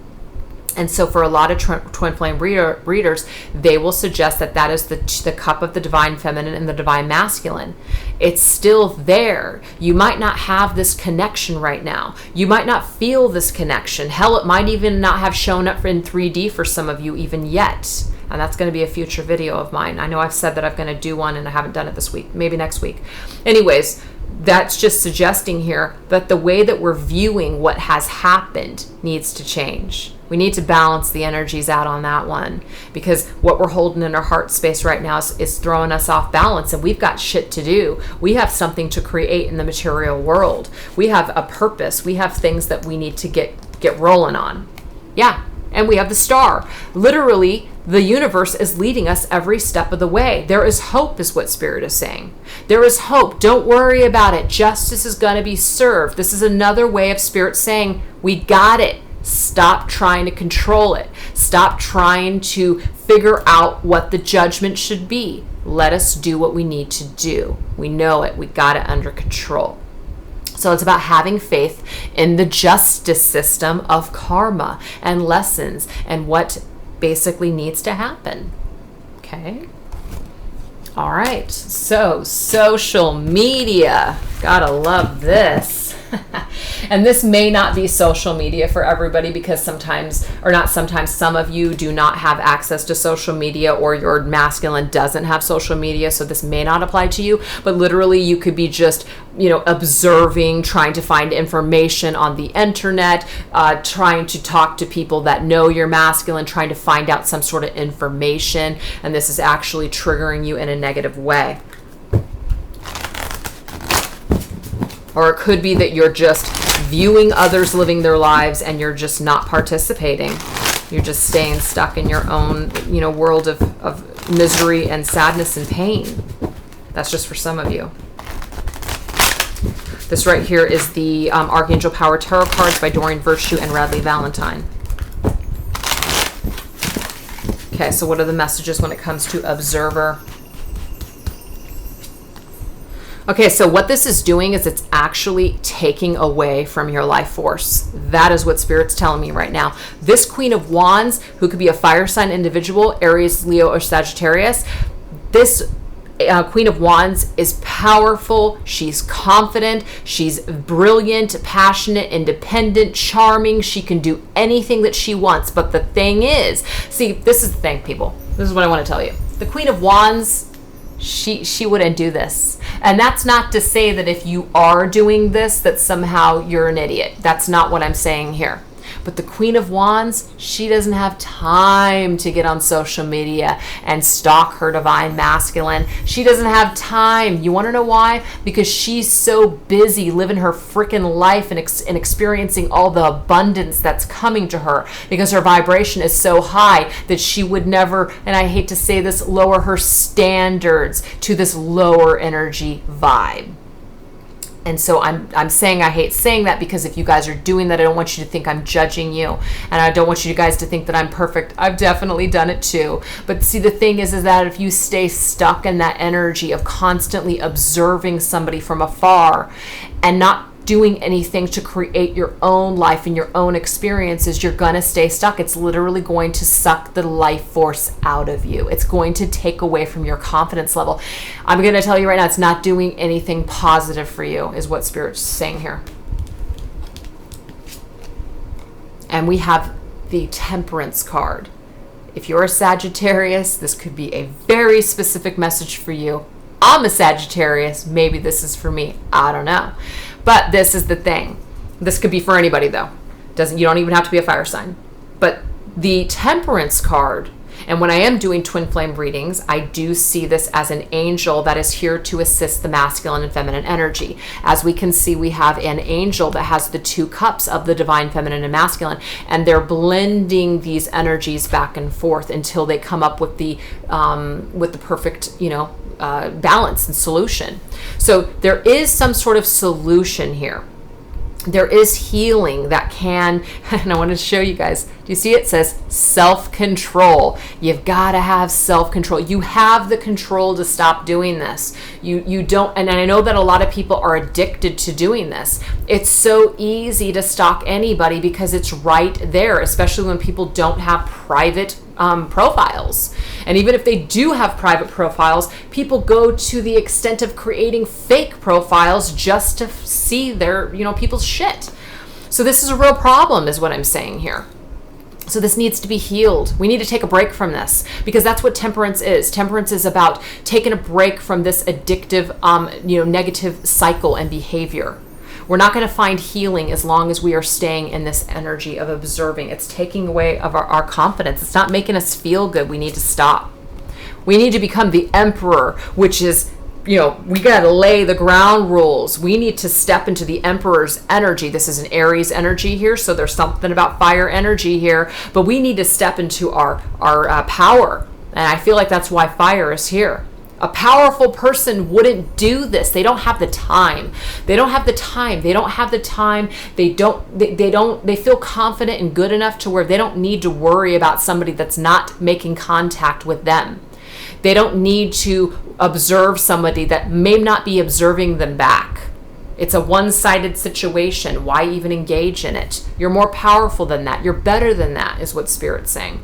And so for a lot of twin flame readers, they will suggest that is the cup of the divine feminine and the divine masculine. It's still there. You might not have this connection right now. You might not feel this connection. Hell, it might even not have shown up in 3D for some of you even yet. And that's going to be a future video of mine. I know I've said that I'm going to do one and I haven't done it this week, maybe next week. Anyways, that's just suggesting here that the way that we're viewing what has happened needs to change. We need to balance the energies out on that one, because what we're holding in our heart space right now is throwing us off balance, and we've got shit to do. We have something to create in the material world. We have a purpose. We have things that we need to get rolling on. Yeah. And we have the Star. Literally, the universe is leading us every step of the way. There is hope, is what Spirit is saying. There is hope. Don't worry about it. Justice is going to be served. This is another way of Spirit saying, we got it. Stop trying to control it. Stop trying to figure out what the judgment should be. Let us do what we need to do. We know it. We got it under control. So it's about having faith in the justice system of karma and lessons and what basically needs to happen. Okay. All right. So social media. Gotta love this. And this may not be social media for everybody, because some of you do not have access to social media, or your masculine doesn't have social media, so this may not apply to you. But literally, you could be just, observing, trying to find information on the internet, trying to talk to people that know you're masculine, trying to find out some sort of information, and this is actually triggering you in a negative way. Or it could be that you're just viewing others living their lives and you're just not participating. You're just staying stuck in your own, world of misery and sadness and pain. That's just for some of you. This right here is the Archangel Power Tarot cards by Doreen Virtue and Radleigh Valentine. Okay, so what are the messages when it comes to Observer? Okay, so what this is doing is it's actually taking away from your life force. That is what Spirit's telling me right now. This Queen of Wands, who could be a fire sign individual, Aries, Leo, or Sagittarius, this Queen of Wands is powerful. She's confident. She's brilliant, passionate, independent, charming. She can do anything that she wants. But the thing is, see, this is the thing, people. This is what I want to tell you. The Queen of Wands, she wouldn't do this. And that's not to say that if you are doing this, that somehow you're an idiot. That's not what I'm saying here. But the Queen of Wands, she doesn't have time to get on social media and stalk her divine masculine. She doesn't have time. You want to know why? Because she's so busy living her freaking life and experiencing all the abundance that's coming to her, because her vibration is so high that she would never, and I hate to say this, lower her standards to this lower energy vibe. And so I'm saying I hate saying that, because if you guys are doing that, I don't want you to think I'm judging you. And I don't want you guys to think that I'm perfect. I've definitely done it too. But see, the thing is that if you stay stuck in that energy of constantly observing somebody from afar and not doing anything to create your own life and your own experiences, you're going to stay stuck. It's literally going to suck the life force out of you. It's going to take away from your confidence level. I'm going to tell you right now, it's not doing anything positive for you, is what Spirit's saying here. And we have the Temperance card. If you're a Sagittarius, this could be a very specific message for you. I'm a Sagittarius. Maybe this is for me. I don't know. But this is the thing. This could be for anybody, though. You don't even have to be a fire sign. But the Temperance card, and when I am doing twin flame readings, I do see this as an angel that is here to assist the masculine and feminine energy. As we can see, we have an angel that has the two cups of the divine feminine and masculine, and they're blending these energies back and forth until they come up with the perfect, balance and solution. So there is some sort of solution here. There is healing that can, and I want to show you guys. Do you see it says self-control? You've got to have self-control. You have the control to stop doing this. You don't, and I know that a lot of people are addicted to doing this. It's so easy to stalk anybody because it's right there, especially when people don't have private profiles. And even if they do have private profiles, people go to the extent of creating fake profiles just to see their, people's shit. So this is a real problem, is what I'm saying here. So this needs to be healed. We need to take a break from this, because that's what temperance is. Temperance is about taking a break from this addictive, negative cycle and behavior. We're not going to find healing as long as we are staying in this energy of observing. It's taking away of our confidence. It's not making us feel good. We need to stop. We need to become the emperor, which is, we got to lay the ground rules. We need to step into the emperor's energy. This is an Aries energy here, so there's something about fire energy here. But we need to step into our power. And I feel like that's why fire is here. A powerful person wouldn't do this. They don't have the time. They don't have the time. They don't have the time. They feel confident and good enough to where they don't need to worry about somebody that's not making contact with them. They don't need to observe somebody that may not be observing them back. It's a one-sided situation. Why even engage in it? You're more powerful than that. You're better than that, is what Spirit's saying.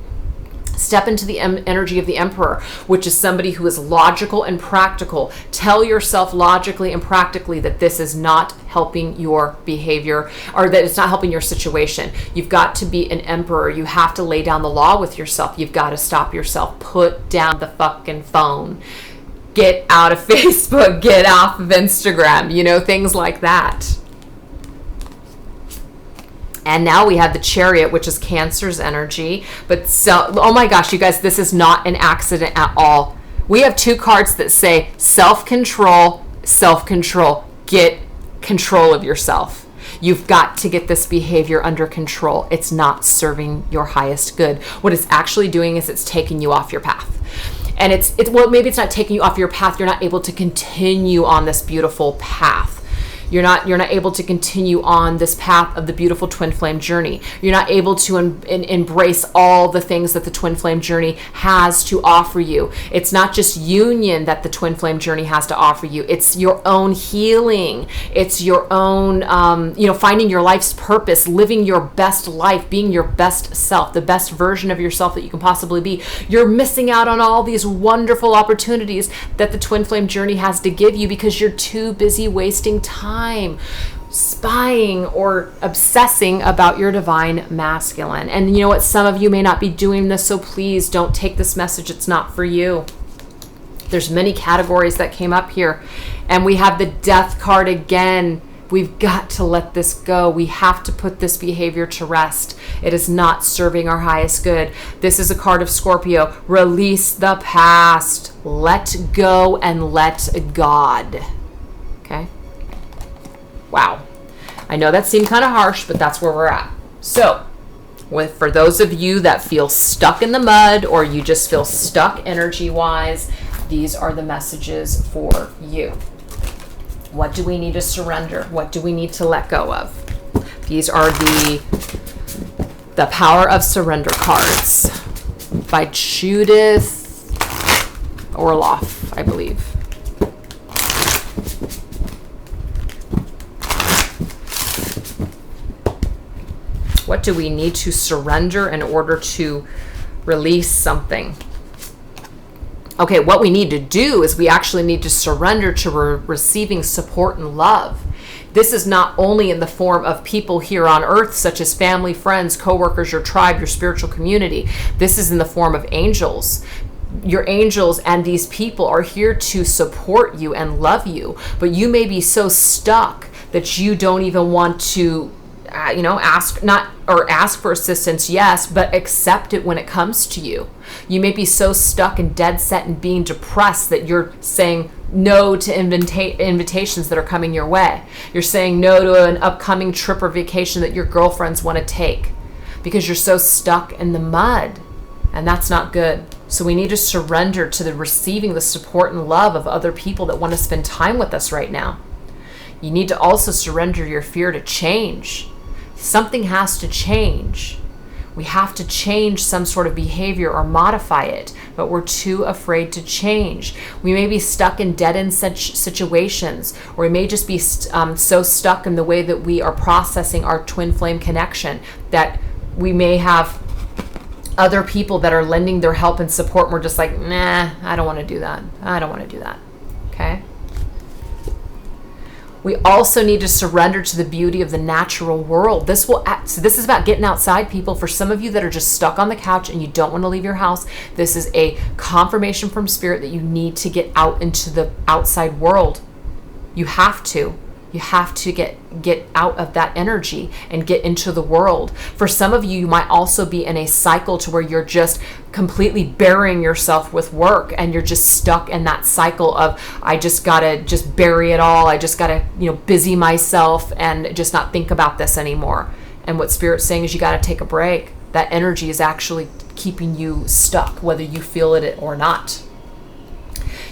Step into the energy of the emperor, which is somebody who is logical and practical. Tell yourself logically and practically that this is not helping your behavior, or that it's not helping your situation. You've got to be an emperor. You have to lay down the law with yourself. You've got to stop yourself. Put down the fucking phone. Get out of Facebook. Get off of Instagram. Things like that. And now we have the Chariot, which is Cancer's energy. But oh my gosh, you guys, this is not an accident at all. We have two cards that say self-control, self-control. Get control of yourself. You've got to get this behavior under control. It's not serving your highest good. What it's actually doing is it's taking you off your path. And it's well, maybe it's not taking you off your path. You're not able to continue on this beautiful path. You're not able to continue on this path of the beautiful twin flame journey. You're not able to embrace all the things that the twin flame journey has to offer you. It's not just union that the twin flame journey has to offer you. It's your own healing. It's your own, finding your life's purpose, living your best life, being your best self, the best version of yourself that you can possibly be. You're missing out on all these wonderful opportunities that the twin flame journey has to give you because you're too busy wasting time spying or obsessing about your divine masculine. And you know what? Some of you may not be doing this, so please don't take this message. It's not for you. There's many categories that came up here, and we have the death card again. We've got to let this go. We have to put this behavior to rest. It is not serving our highest good. This is a card of Scorpio. Release the past. Let go and let God. Okay? Wow. I know that seemed kind of harsh, but that's where we're at. So, for those of you that feel stuck in the mud or you just feel stuck energy-wise, these are the messages for you. What do we need to surrender? What do we need to let go of? These are the Power of Surrender cards by Judith Orloff, I believe. What do we need to surrender in order to release something? Okay, what we need to do is we actually need to surrender to receiving support and love. This is not only in the form of people here on earth, such as family, friends, coworkers, your tribe, your spiritual community. This is in the form of angels. Your angels and these people are here to support you and love you, but you may be so stuck that you don't even want to ask for assistance, yes, but accept it when it comes to you. You may be so stuck and dead set and being depressed that you're saying no to invitations that are coming your way. You're saying no to an upcoming trip or vacation that your girlfriends want to take because you're so stuck in the mud, and that's not good. So we need to surrender to the receiving the support and love of other people that want to spend time with us right now. You need to also surrender your fear to change. Something has to change. We have to change some sort of behavior or modify it, but we're too afraid to change. We may be stuck in dead-end situations, or we may just be so stuck in the way that we are processing our twin flame connection that we may have other people that are lending their help and support, and we're just like, nah, I don't want to do that. I don't want to do that. Okay? We also need to surrender to the beauty of the natural world. So this is about getting outside, people. For some of you that are just stuck on the couch and you don't want to leave your house, this is a confirmation from Spirit that you need to get out into the outside world. You have to. You have to get out of that energy and get into the world. For some of you, you might also be in a cycle to where you're just completely burying yourself with work, and you're just stuck in that cycle of, I just gotta just bury it all. I just gotta, busy myself and just not think about this anymore. And what Spirit's saying is you gotta take a break. That energy is actually keeping you stuck, whether you feel it or not.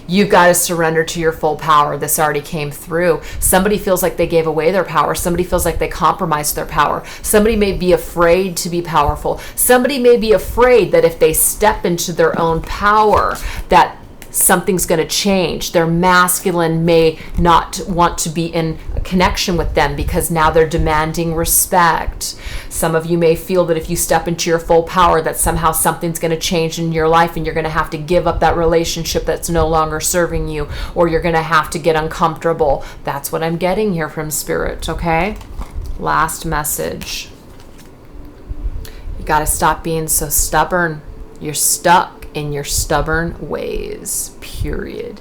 You've got to surrender to your full power. This already came through. Somebody feels like they gave away their power. Somebody feels like they compromised their power. Somebody may be afraid to be powerful. Somebody may be afraid that if they step into their own power, that something's going to change. Their masculine may not want to be in connection with them because now they're demanding respect. Some of you may feel that if you step into your full power, that somehow something's going to change in your life and you're going to have to give up that relationship that's no longer serving you, or you're going to have to get uncomfortable. That's what I'm getting here from Spirit, okay? Last message. You got to stop being so stubborn. You're stuck in your stubborn ways, period.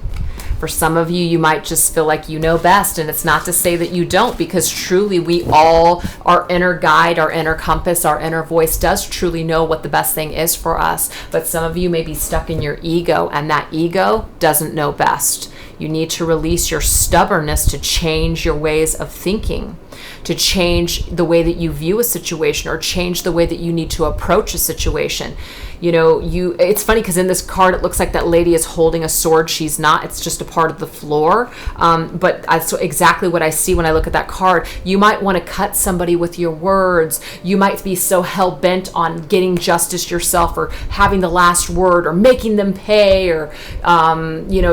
For some of you, you might just feel like you know best, and it's not to say that you don't, because truly we all, our inner guide, our inner compass, our inner voice does truly know what the best thing is for us. But some of you may be stuck in your ego, and that ego doesn't know best. You need to release your stubbornness to change your ways of thinking, to change the way that you view a situation, or change the way that you need to approach a situation. It's funny because in this card, it looks like that lady is holding a sword. She's not. It's just a part of the floor. But that's exactly what I see when I look at that card. You might want to cut somebody with your words. You might be so hell-bent on getting justice yourself, or having the last word, or making them pay, or,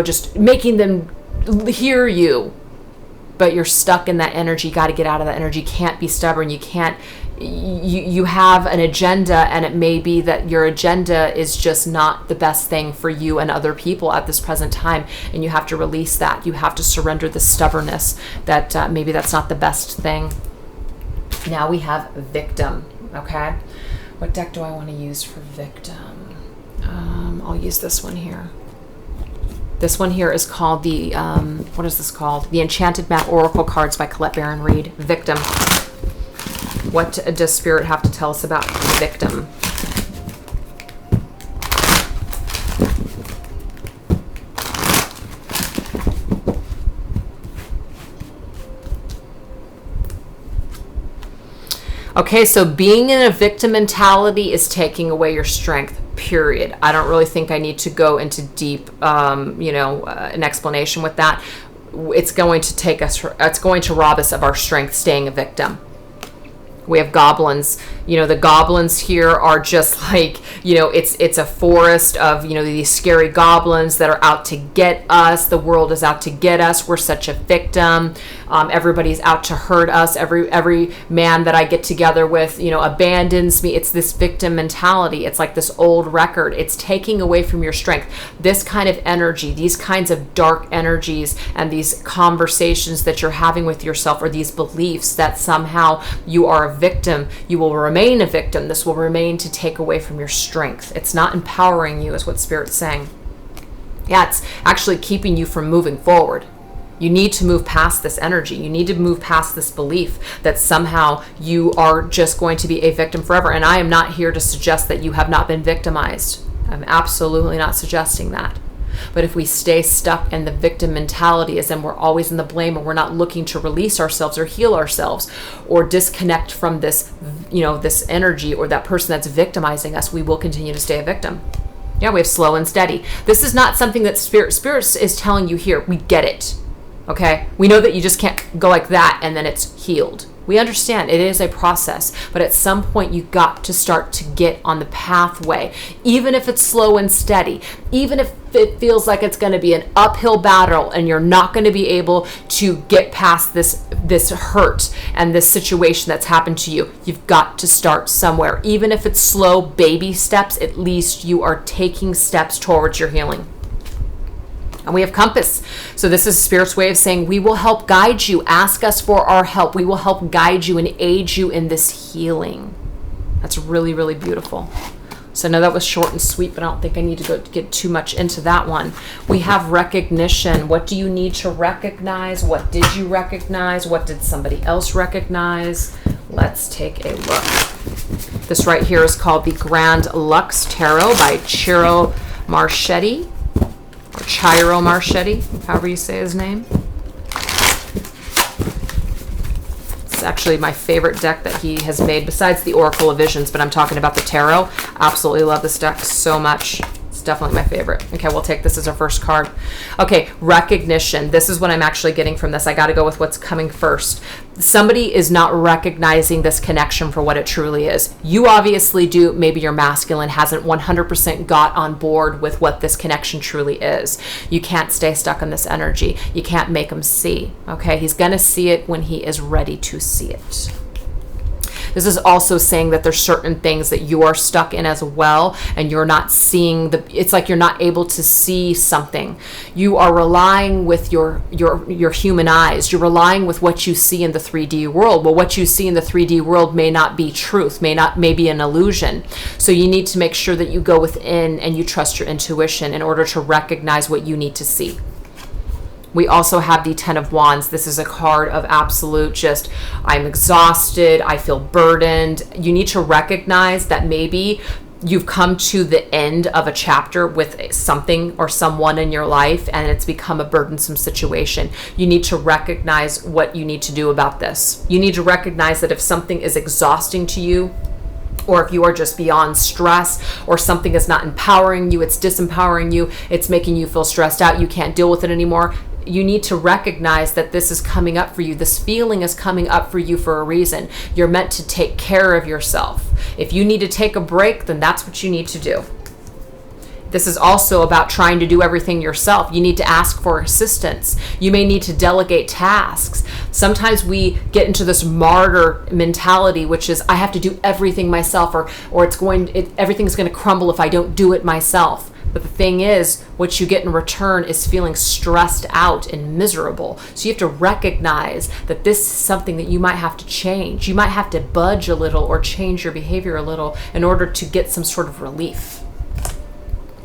just making them hear you. But you're stuck in that energy. You got to get out of that energy. You can't be stubborn. You have an agenda, and it may be that your agenda is just not the best thing for you and other people at this present time, and you have to release that. You have to surrender the stubbornness that maybe that's not the best thing. Now we have victim. Okay, what deck do I want to use for victim? I'll use this one here. This one here is called the, what is this called? The Enchanted Map Oracle Cards by Colette Baron Reid. Victim. What does Spirit have to tell us about victim? Okay, so being in a victim mentality is taking away your strength, period. I don't really think I need to go into deep, an explanation with that. It's going to rob us of our strength staying a victim. We have goblins. The goblins here are just like, it's a forest of, these scary goblins that are out to get us. The world is out to get us. We're such a victim. Everybody's out to hurt us. Every man that I get together with, abandons me. It's this victim mentality. It's like this old record. It's taking away from your strength. This kind of energy, these kinds of dark energies, and these conversations that you're having with yourself, or these beliefs that somehow you are a victim, you will remain a victim. This will remain to take away from your strength. It's not empowering you, is what Spirit's saying. Yeah, it's actually keeping you from moving forward. You need to move past this energy. You need to move past this belief that somehow you are just going to be a victim forever. And I am not here to suggest that you have not been victimized. I'm absolutely not suggesting that. But if we stay stuck in the victim mentality, as in we're always in the blame, or we're not looking to release ourselves or heal ourselves, or disconnect from this, this energy or that person that's victimizing us, we will continue to stay a victim. Yeah, we have slow and steady. This is not something that Spirit is telling you here. We get it. Okay? We know that you just can't go like that and then it's healed. We understand it is a process, but at some point you got to start to get on the pathway, even if it's slow and steady, even if it feels like it's going to be an uphill battle and you're not going to be able to get past this hurt and this situation that's happened to you. You've got to start somewhere. Even if it's slow, baby steps, at least you are taking steps towards your healing. And we have compass. So this is Spirit's way of saying, we will help guide you. Ask us for our help. We will help guide you and aid you in this healing. That's really, really beautiful. So I know that was short and sweet, but I don't think I need to get too much into that one. We have recognition. What do you need to recognize? What did you recognize? What did somebody else recognize? Let's take a look. This right here is called the Grand Lux Tarot by Ciro Marchetti. Or Ciro Marchetti, however you say his name. It's actually my favorite deck that he has made, besides the Oracle of Visions, but I'm talking about the Tarot. Absolutely love this deck so much. It's definitely my favorite. Okay, we'll take this as our first card. Okay, recognition. This is what I'm actually getting from this. I got to go with what's coming first. Somebody is not recognizing this connection for what it truly is. You obviously do. Maybe your masculine hasn't 100% got on board with what this connection truly is. You can't stay stuck in this energy. You can't make him see. Okay, he's going to see it when he is ready to see it. This is also saying that there's certain things that you are stuck in as well, and you're not seeing it's like you're not able to see something. You are relying with your human eyes. You're relying with what you see in the 3D world. Well, what you see in the 3D world may not be truth, may be an illusion. So you need to make sure that you go within and you trust your intuition in order to recognize what you need to see. We also have the Ten of Wands. This is a card of absolute just, I'm exhausted, I feel burdened. You need to recognize that maybe you've come to the end of a chapter with something or someone in your life and it's become a burdensome situation. You need to recognize what you need to do about this. You need to recognize that if something is exhausting to you, or if you are just beyond stress, or something is not empowering you, it's disempowering you, it's making you feel stressed out, you can't deal with it anymore, you need to recognize that this is coming up for you. This feeling is coming up for you for a reason. You're meant to take care of yourself. If you need to take a break, then that's what you need to do. This is also about trying to do everything yourself. You need to ask for assistance. You may need to delegate tasks. Sometimes we get into this martyr mentality, which is I have to do everything myself, or everything's going to crumble if I don't do it myself. But the thing is, what you get in return is feeling stressed out and miserable. So you have to recognize that this is something that you might have to change. You might have to budge a little or change your behavior a little in order to get some sort of relief.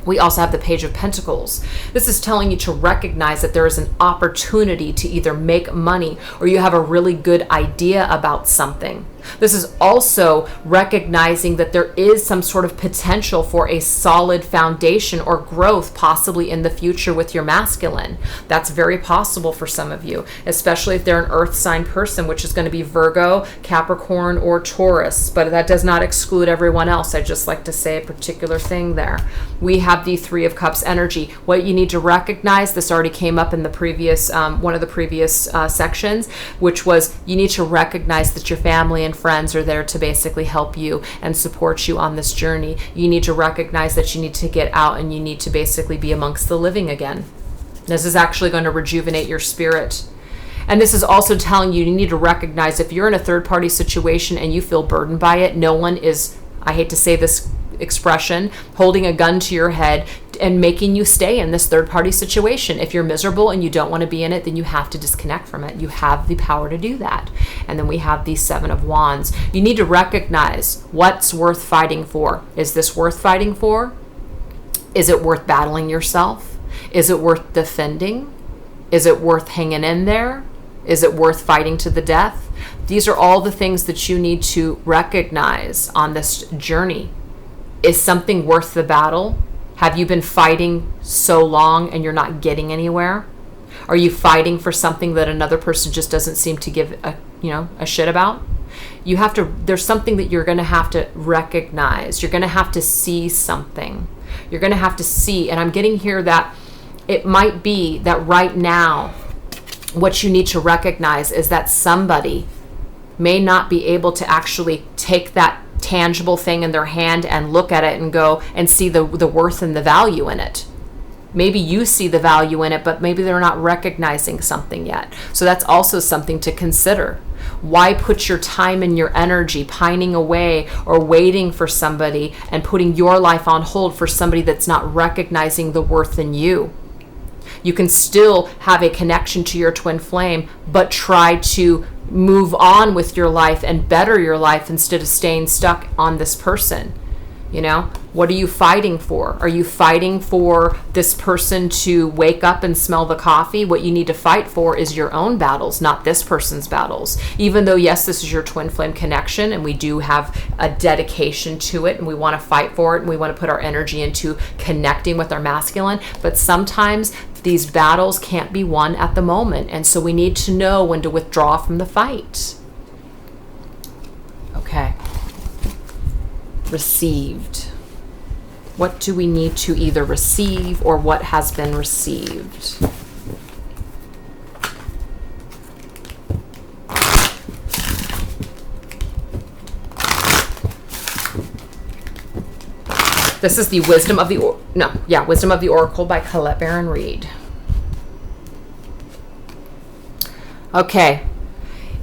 We also have the Page of Pentacles. This is telling you to recognize that there is an opportunity to either make money or you have a really good idea about something. This is also recognizing that there is some sort of potential for a solid foundation or growth possibly in the future with your masculine. That's very possible for some of you, especially if they're an earth sign person, which is going to be Virgo, Capricorn, or Taurus. But that does not exclude everyone else. I just like to say a particular thing there. We have the Three of Cups energy. What you need to recognize, this already came up in the previous one of the previous sections, which was you need to recognize that your family and friends are there to basically help you and support you on this journey. You need to recognize that you need to get out and you need to basically be amongst the living again. This is actually going to rejuvenate your spirit. And this is also telling you need to recognize if you're in a third-party situation and you feel burdened by it, no one is, I hate to say this expression, holding a gun to your head and making you stay in this third-party situation. If you're miserable and you don't want to be in it, then you have to disconnect from it. You have the power to do that. And then we have the Seven of Wands. You need to recognize what's worth fighting for. Is this worth fighting for? Is it worth battling yourself? Is it worth defending? Is it worth hanging in there? Is it worth fighting to the death? These are all the things that you need to recognize on this journey. Is something worth the battle? Have you been fighting so long and you're not getting anywhere? Are you fighting for something that another person just doesn't seem to give a shit about? There's something that you're going to have to recognize. You're going to have to see something. You're going to have to see, and I'm getting here that it might be that right now, what you need to recognize is that somebody may not be able to actually take that tangible thing in their hand and look at it and go and see the worth and the value in it. Maybe you see the value in it, but maybe they're not recognizing something yet. So that's also something to consider. Why put your time and your energy pining away or waiting for somebody and putting your life on hold for somebody that's not recognizing the worth in you? You can still have a connection to your twin flame, but try to move on with your life and better your life instead of staying stuck on this person. What are you fighting for? Are you fighting for this person to wake up and smell the coffee? What you need to fight for is your own battles, not this person's battles. Even though, yes, this is your twin flame connection and we do have a dedication to it and we want to fight for it and we want to put our energy into connecting with our masculine, but sometimes these battles can't be won at the moment, and so we need to know when to withdraw from the fight. Okay. Received. What do we need to either receive or what has been received? This is the Wisdom of the Oracle by Colette Baron Reid. Okay.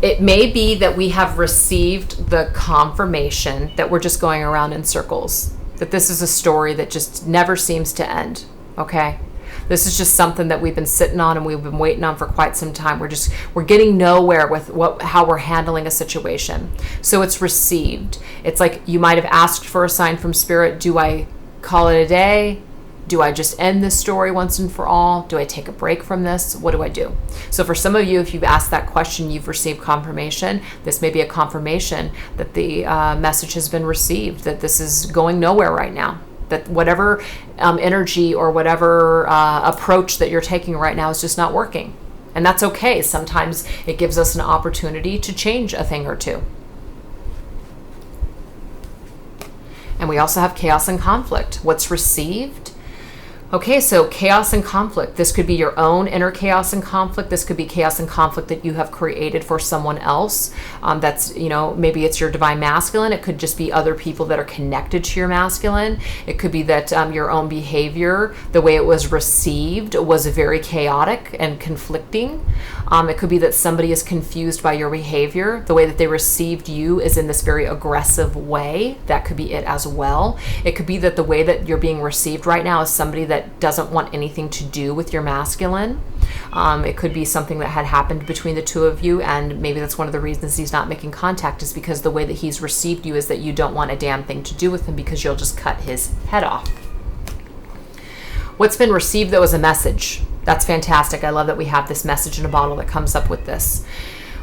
It may be that we have received the confirmation that we're just going around in circles, that this is a story that just never seems to end, okay? This is just something that we've been sitting on and we've been waiting on for quite some time. We're getting nowhere with how we're handling a situation. So it's received. It's like you might have asked for a sign from Spirit. Do I call it a day? Do I just end this story once and for all? Do I take a break from this? What do I do? So for some of you, if you've asked that question, you've received confirmation. This may be a confirmation that the message has been received, that this is going nowhere right now, that whatever energy or whatever approach that you're taking right now is just not working. And that's okay. Sometimes it gives us an opportunity to change a thing or two. And we also have chaos and conflict. What's received? Okay, so chaos and conflict. This could be your own inner chaos and conflict. This could be chaos and conflict that you have created for someone else. That's, maybe it's your divine masculine. It could just be other people that are connected to your masculine. It could be that your own behavior, the way it was received, was very chaotic and conflicting. It could be that somebody is confused by your behavior. The way that they received you is in this very aggressive way. That could be it as well. It could be that the way that you're being received right now is somebody that doesn't want anything to do with your masculine. It could be something that had happened between the two of you, and maybe that's one of the reasons he's not making contact, is because the way that he's received you is that you don't want a damn thing to do with him because you'll just cut his head off. What's been received, though, is a message. That's fantastic. I love that we have this message in a bottle that comes up with this.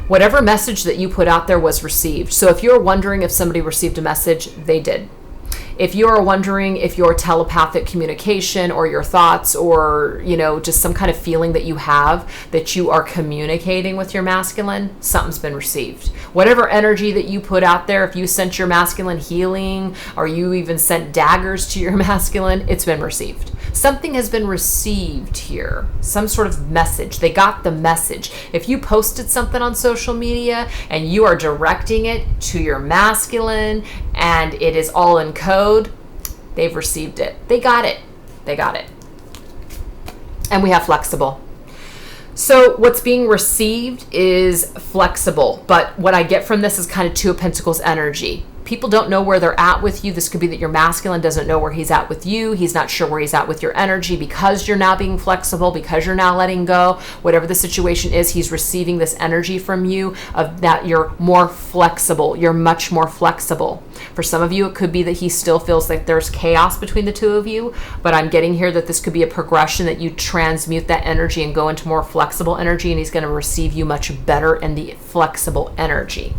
Whatever message that you put out there was received. So if you're wondering if somebody received a message, they did. If you're wondering if your telepathic communication or your thoughts or, just some kind of feeling that you have that you are communicating with your masculine, something's been received. Whatever energy that you put out there, if you sent your masculine healing or you even sent daggers to your masculine, it's been received. Something has been received here, some sort of message. They got the message. If you posted something on social media and you are directing it to your masculine and it is all in code, they've received it. They got it. They got it. And we have flexible. So what's being received is flexible, but what I get from this is kind of Two of Pentacles energy. People don't know where they're at with you. This could be that your masculine doesn't know where he's at with you. He's not sure where he's at with your energy because you're now being flexible, because you're now letting go. Whatever the situation is, he's receiving this energy from you of that you're more flexible. You're much more flexible. For some of you, it could be that he still feels like there's chaos between the two of you, but I'm getting here that this could be a progression that you transmute that energy and go into more flexible energy, and he's going to receive you much better in the flexible energy.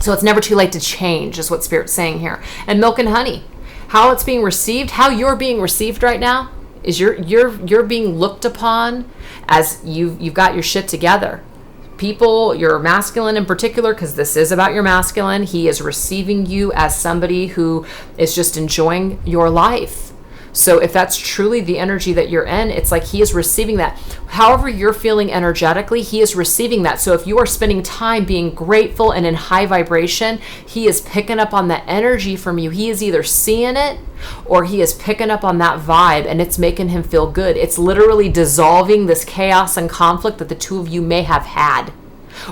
So it's never too late to change, is what Spirit's saying here. And milk and honey, how it's being received, how you're being received right now is you're being looked upon as you've got your shit together. People, your masculine in particular, because this is about your masculine, he is receiving you as somebody who is just enjoying your life. So if that's truly the energy that you're in, it's like he is receiving that. However you're feeling energetically, he is receiving that. So if you are spending time being grateful and in high vibration, he is picking up on that energy from you. He is either seeing it or he is picking up on that vibe, and it's making him feel good. It's literally dissolving this chaos and conflict that the two of you may have had,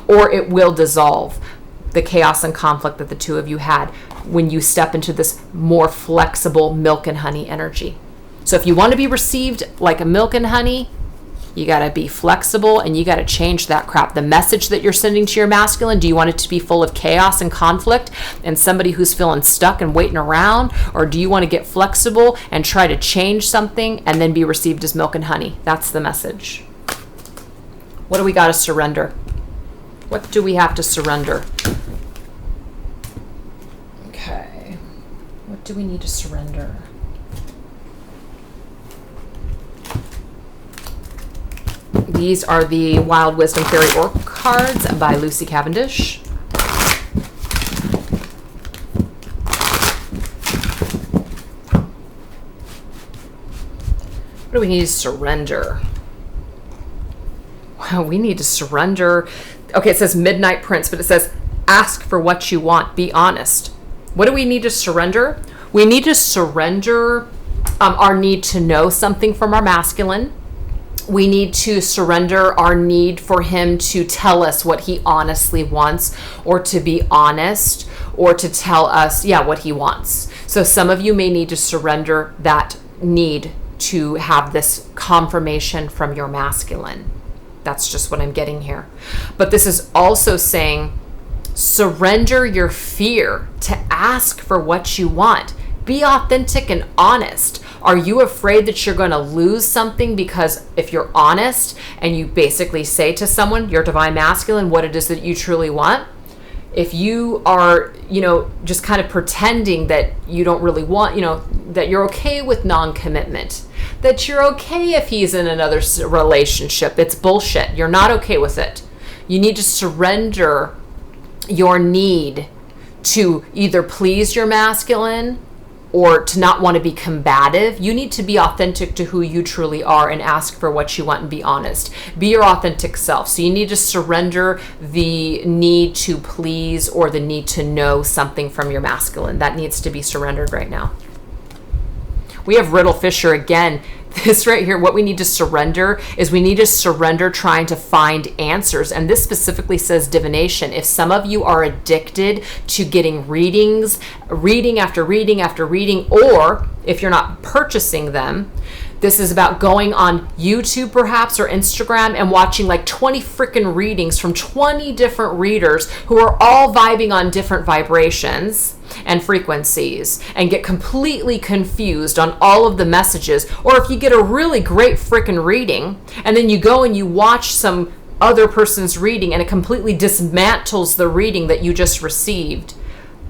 or it will dissolve the chaos and conflict that the two of you had when you step into this more flexible milk and honey energy. So if you want to be received like a milk and honey, you got to be flexible and you got to change that crap. The message that you're sending to your masculine, do you want it to be full of chaos and conflict and somebody who's feeling stuck and waiting around? Or do you want to get flexible and try to change something and then be received as milk and honey? That's the message. What do we got to surrender? What do we have to surrender? Okay. What do we need to surrender? These are the Wild Wisdom Fairy Oracle cards by Lucy Cavendish. What do we need to surrender? Wow, we need to surrender. Okay, it says Midnight Prince, but it says ask for what you want. Be honest. What do we need to surrender? We need to surrender our need to know something from our masculine. We need to surrender our need for him to tell us what he honestly wants, or to be honest, or to tell us, what he wants. So some of you may need to surrender that need to have this confirmation from your masculine. That's just what I'm getting here. But this is also saying, surrender your fear to ask for what you want. Be authentic and honest. Are you afraid that you're going to lose something? Because if you're honest and you basically say to someone, your divine masculine, what it is that you truly want, if you are, just kind of pretending that you don't really want, that you're okay with non-commitment, that you're okay if he's in another relationship, it's bullshit. You're not okay with it. You need to surrender your need to either please your masculine or to not want to be combative. You need to be authentic to who you truly are and ask for what you want and be honest. Be your authentic self. So you need to surrender the need to please or the need to know something from your masculine. That needs to be surrendered right now. We have Riddle Fisher again. This right here, what we need to surrender is we need to surrender trying to find answers. And this specifically says divination. If some of you are addicted to getting readings, reading after reading after reading, or if you're not purchasing them, this is about going on YouTube perhaps or Instagram and watching like 20 freaking readings from 20 different readers who are all vibing on different vibrations and frequencies and get completely confused on all of the messages. Or if you get a really great freaking reading and then you go and you watch some other person's reading and it completely dismantles the reading that you just received,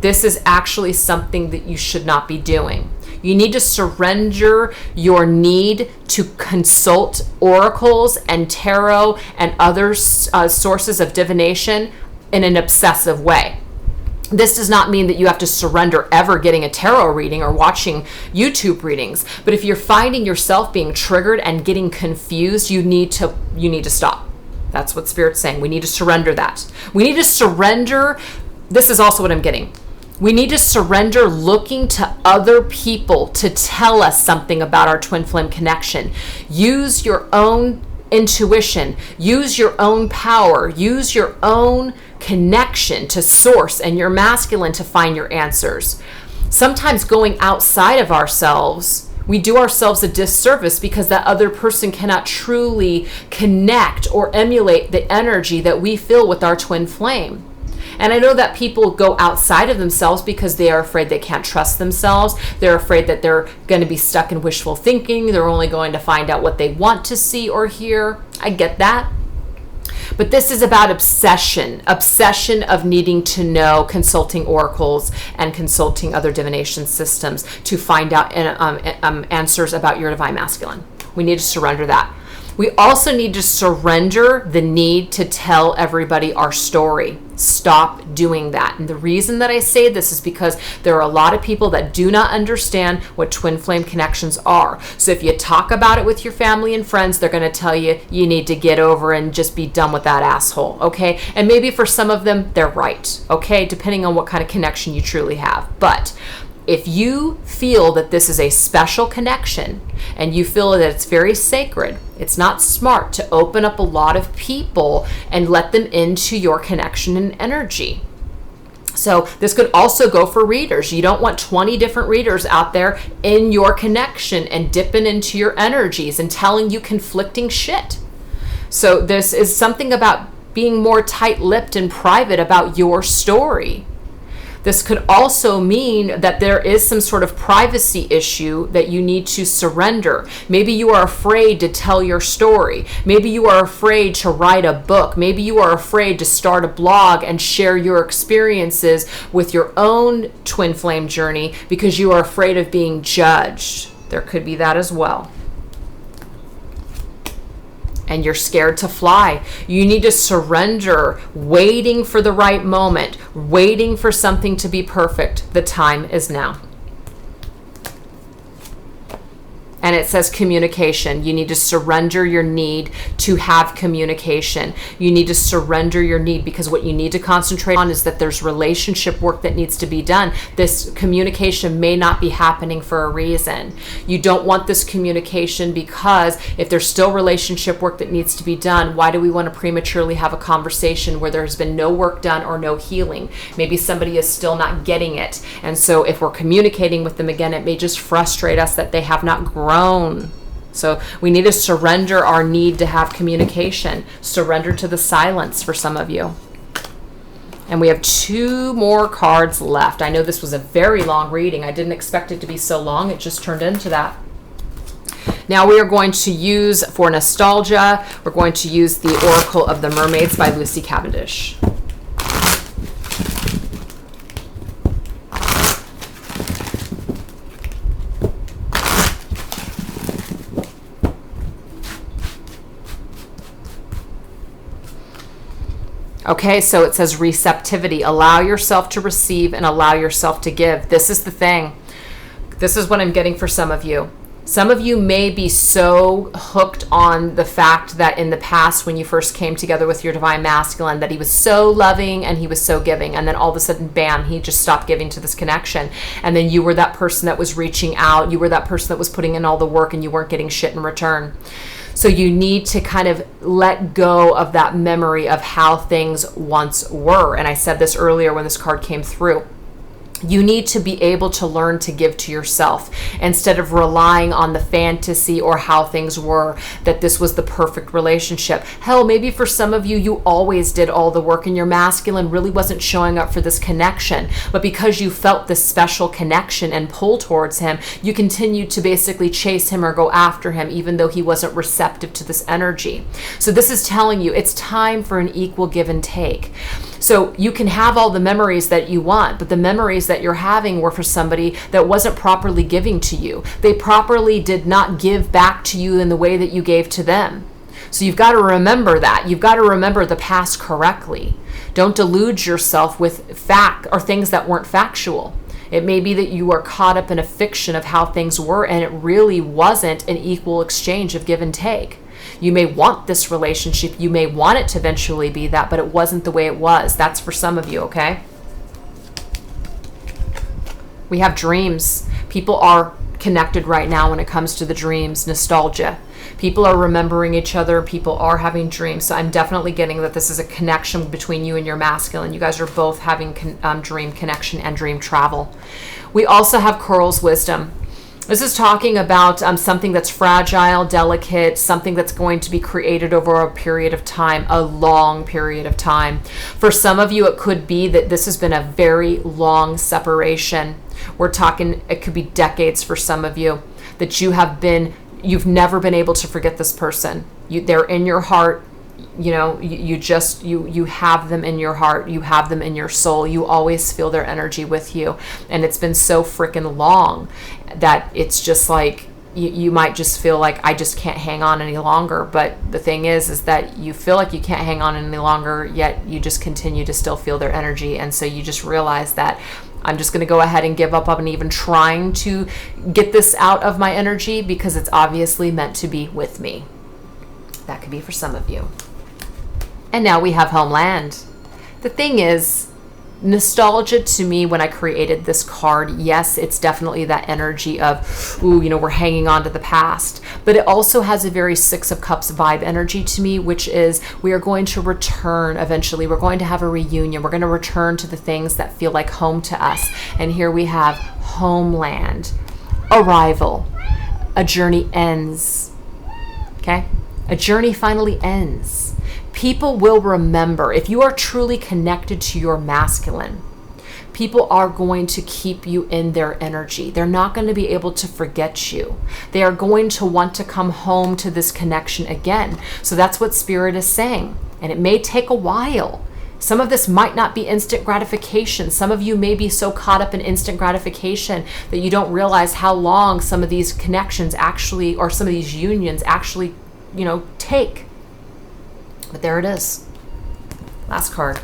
this is actually something that you should not be doing. You need to surrender your need to consult oracles and tarot and other sources of divination in an obsessive way. This does not mean that you have to surrender ever getting a tarot reading or watching YouTube readings. But if you're finding yourself being triggered and getting confused, you need to stop. That's what Spirit's saying. We need to surrender that. We need to surrender. This is also what I'm getting. We need to surrender looking to other people to tell us something about our twin flame connection. Use your own intuition. Use your own power. Use your own connection to source and your masculine to find your answers. Sometimes going outside of ourselves, we do ourselves a disservice because that other person cannot truly connect or emulate the energy that we feel with our twin flame. And I know that people go outside of themselves because they are afraid they can't trust themselves. They're afraid that they're going to be stuck in wishful thinking. They're only going to find out what they want to see or hear. I get that. But this is about obsession of needing to know, consulting oracles and consulting other divination systems to find out answers about your divine masculine. We need to surrender that. We also need to surrender the need to tell everybody our story. Stop doing that. And the reason that I say this is because there are a lot of people that do not understand what twin flame connections are. So if you talk about it with your family and friends, they're going to tell you, you need to get over and just be done with that asshole. Okay. And maybe for some of them, they're right. Okay. Depending on what kind of connection you truly have. But if you feel that this is a special connection and you feel that it's very sacred, it's not smart to open up a lot of people and let them into your connection and energy. So this could also go for readers. You don't want 20 different readers out there in your connection and dipping into your energies and telling you conflicting shit. So this is something about being more tight-lipped and private about your story. This could also mean that there is some sort of privacy issue that you need to surrender. Maybe you are afraid to tell your story. Maybe you are afraid to write a book. Maybe you are afraid to start a blog and share your experiences with your own twin flame journey because you are afraid of being judged. There could be that as well. And you're scared to fly. You need to surrender, waiting for the right moment, waiting for something to be perfect. The time is now. And it says communication. You need to surrender your need to have communication. You need to surrender your need because what you need to concentrate on is that there's relationship work that needs to be done. This communication may not be happening for a reason. You don't want this communication because if there's still relationship work that needs to be done, why do we want to prematurely have a conversation where there's been no work done or no healing? Maybe somebody is still not getting it. And so if we're communicating with them again, it may just frustrate us that they have not grown. So we need to surrender our need to have communication. Surrender to the silence for some of you. And we have 2 more cards left. I know this was a very long reading. I didn't expect it to be so long. It just turned into that. Now we are going to use, for nostalgia, we're going to use the Oracle of the Mermaids by Lucy Cavendish. Okay, so it says receptivity. Allow yourself to receive and allow yourself to give. This is the thing. This is what I'm getting for some of you. Some of you may be so hooked on the fact that in the past, when you first came together with your divine masculine, that he was so loving and he was so giving. And then all of a sudden, bam, he just stopped giving to this connection. And then you were that person that was reaching out. You were that person that was putting in all the work and you weren't getting shit in return. So you need to kind of let go of that memory of how things once were. And I said this earlier when this card came through. You need to be able to learn to give to yourself instead of relying on the fantasy or how things were, that this was the perfect relationship. Hell, maybe for some of you, you always did all the work and your masculine really wasn't showing up for this connection. But because you felt this special connection and pull towards him, you continued to basically chase him or go after him, even though he wasn't receptive to this energy. So this is telling you it's time for an equal give and take. So you can have all the memories that you want, but the memories that you're having were for somebody that wasn't properly giving to you. They properly did not give back to you in the way that you gave to them. So you've got to remember that. You've got to remember the past correctly. Don't delude yourself with fact or things that weren't factual. It may be that you are caught up in a fiction of how things were, and it really wasn't an equal exchange of give and take. You may want this relationship. You may want it to eventually be that, but it wasn't the way it was. That's for some of you, okay? We have dreams. People are connected right now when it comes to the dreams, nostalgia. People are remembering each other. People are having dreams. So I'm definitely getting that this is a connection between you and your masculine. You guys are both having dream connection and dream travel. We also have Coral's wisdom. This is talking about something that's fragile, delicate, something that's going to be created over a period of time, a long period of time. For some of you, it could be that this has been a very long separation. We're talking, it could be decades for some of you, that you've never been able to forget this person. They're in your heart. You know, you have them in your heart. You have them in your soul. You always feel their energy with you. And it's been so freaking long that it's just like, you might just feel like, I just can't hang on any longer. But the thing is that you feel like you can't hang on any longer, yet you just continue to still feel their energy. And so you just realize that I'm just going to go ahead and give up on even trying to get this out of my energy, because it's obviously meant to be with me. That could be for some of you. And now we have Homeland. The thing is, nostalgia to me, when I created this card, yes, it's definitely that energy of, ooh, we're hanging on to the past. But it also has a very Six of Cups vibe energy to me, which is we are going to return eventually. We're going to have a reunion. We're going to return to the things that feel like home to us. And here we have Homeland, arrival, a journey ends. Okay? A journey finally ends. People will remember. If you are truly connected to your masculine, people are going to keep you in their energy. They're not going to be able to forget you. They are going to want to come home to this connection again. So that's what Spirit is saying. And it may take a while. Some of this might not be instant gratification. Some of you may be so caught up in instant gratification that you don't realize how long some of these connections actually, or some of these unions actually, take. But there it is. Last card.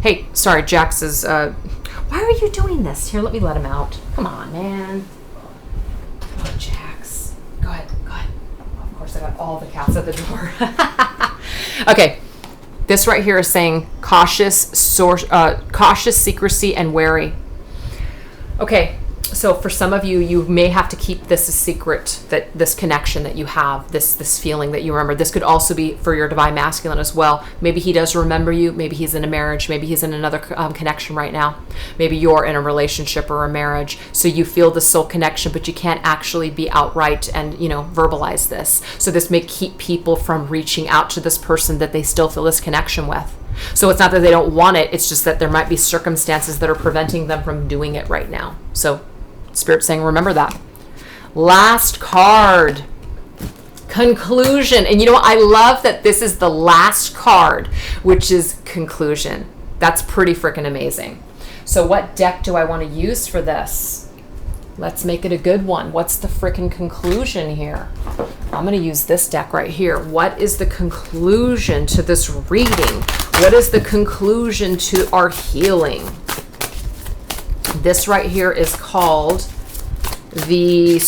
Hey, sorry, Jax is, why are you doing this? Here, let me let him out. Come on, man. Come on, Jax. Go ahead. Of course, I got all the cats at the door. Okay. This right here is saying cautious secrecy and wary. Okay. So for some of you, you may have to keep this a secret, that this connection that you have, this feeling that you remember. This could also be for your divine masculine as well. Maybe he does remember you. Maybe he's in a marriage. Maybe he's in another connection right now. Maybe you're in a relationship or a marriage. So you feel the soul connection, but you can't actually be outright and, verbalize this. So this may keep people from reaching out to this person that they still feel this connection with. So it's not that they don't want it. It's just that there might be circumstances that are preventing them from doing it right now. So Spirit's saying, remember that. Last card. Conclusion. And you know what? I love that this is the last card, which is conclusion. That's pretty freaking amazing. So what deck do I want to use for this? Let's make it a good one. What's the freaking conclusion here? I'm going to use this deck right here. What is the conclusion to this reading? What is the conclusion to our healing? This right here is called the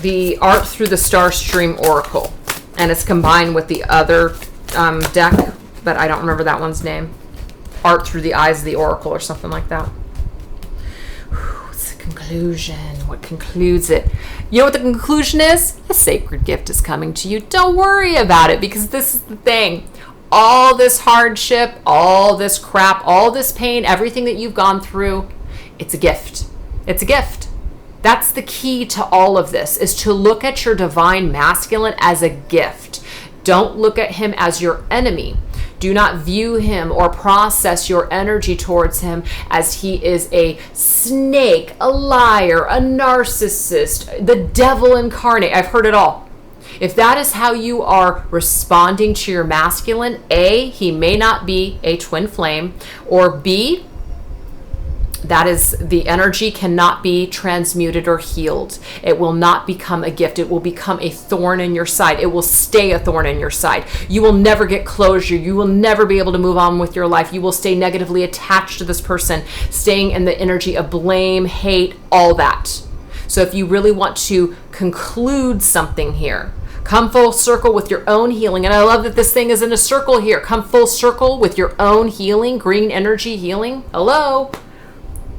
the Art Through the Starstream Oracle. And it's combined with the other deck, but I don't remember that one's name. Art Through the Eyes of the Oracle or something like that. What's the conclusion? What concludes it? You know what the conclusion is? A sacred gift is coming to you. Don't worry about it, because this is the thing. All this hardship, all this crap, all this pain, everything that you've gone through, it's a gift. It's a gift. That's the key to all of this, is to look at your divine masculine as a gift. Don't look at him as your enemy. Do not view him or process your energy towards him as he is a snake, a liar, a narcissist, the devil incarnate. I've heard it all. If that is how you are responding to your masculine, A, he may not be a twin flame, or B, that is, the energy cannot be transmuted or healed. It will not become a gift. It will become a thorn in your side. It will stay a thorn in your side. You will never get closure. You will never be able to move on with your life. You will stay negatively attached to this person, staying in the energy of blame, hate, all that. So if you really want to conclude something here, come full circle with your own healing. And I love that this thing is in a circle here. Come full circle with your own healing, green energy healing. Hello.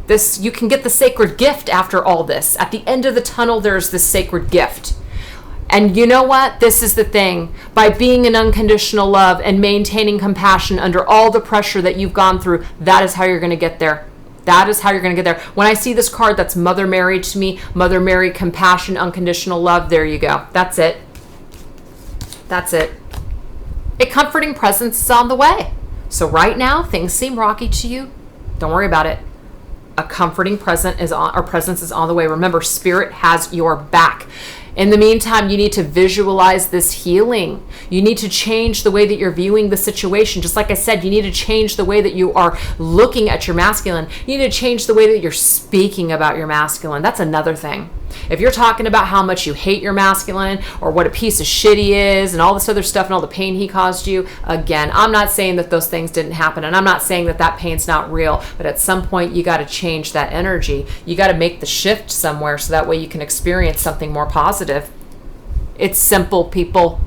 This, you can get the sacred gift after all this. At the end of the tunnel, there's this sacred gift. And you know what? This is the thing. By being in unconditional love and maintaining compassion under all the pressure that you've gone through, that is how you're going to get there. That is how you're going to get there. When I see this card, that's Mother Mary to me. Mother Mary, compassion, unconditional love. There you go. That's it. That's it. A comforting presence is on the way. So right now, things seem rocky to you. Don't worry about it. A comforting presence is on the way. Remember, Spirit has your back. In the meantime, you need to visualize this healing. You need to change the way that you're viewing the situation. Just like I said, you need to change the way that you are looking at your masculine. You need to change the way that you're speaking about your masculine. That's another thing. If you're talking about how much you hate your masculine, or what a piece of shit he is, and all this other stuff and all the pain he caused you, again, I'm not saying that those things didn't happen, and I'm not saying that that pain's not real, but at some point you got to change that energy. You got to make the shift somewhere so that way you can experience something more positive. It's simple, people.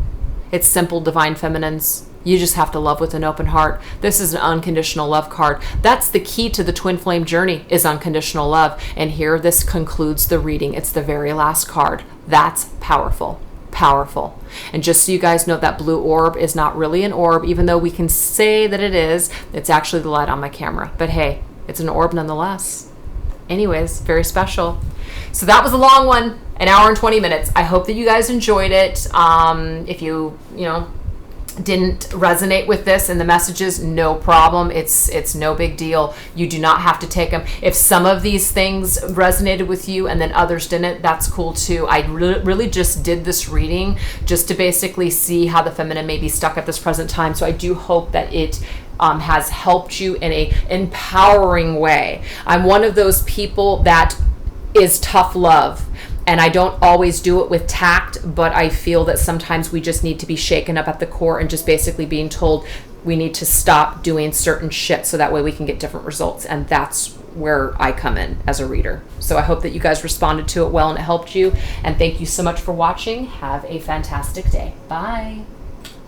It's simple, divine feminines. You just have to love with an open heart. This is an unconditional love card. That's the key to the twin flame journey, is unconditional love. And here, this concludes the reading. It's the very last card. That's powerful. Powerful. And just so you guys know, that blue orb is not really an orb, even though we can say that it is. It's actually the light on my camera. But hey, it's an orb nonetheless. Anyways, very special. So that was a long one, an hour and 20 minutes. I hope that you guys enjoyed it. If you didn't resonate with this and the messages, no problem. It's no big deal. You do not have to take them. If some of these things resonated with you and then others didn't, that's cool too. I really just did this reading just to basically see how the feminine may be stuck at this present time. So I do hope that it has helped you in a empowering way. I'm one of those people that is tough love. And I don't always do it with tact, but I feel that sometimes we just need to be shaken up at the core and just basically being told we need to stop doing certain shit so that way we can get different results. And that's where I come in as a reader. So I hope that you guys responded to it well and it helped you. And thank you so much for watching. Have a fantastic day. Bye.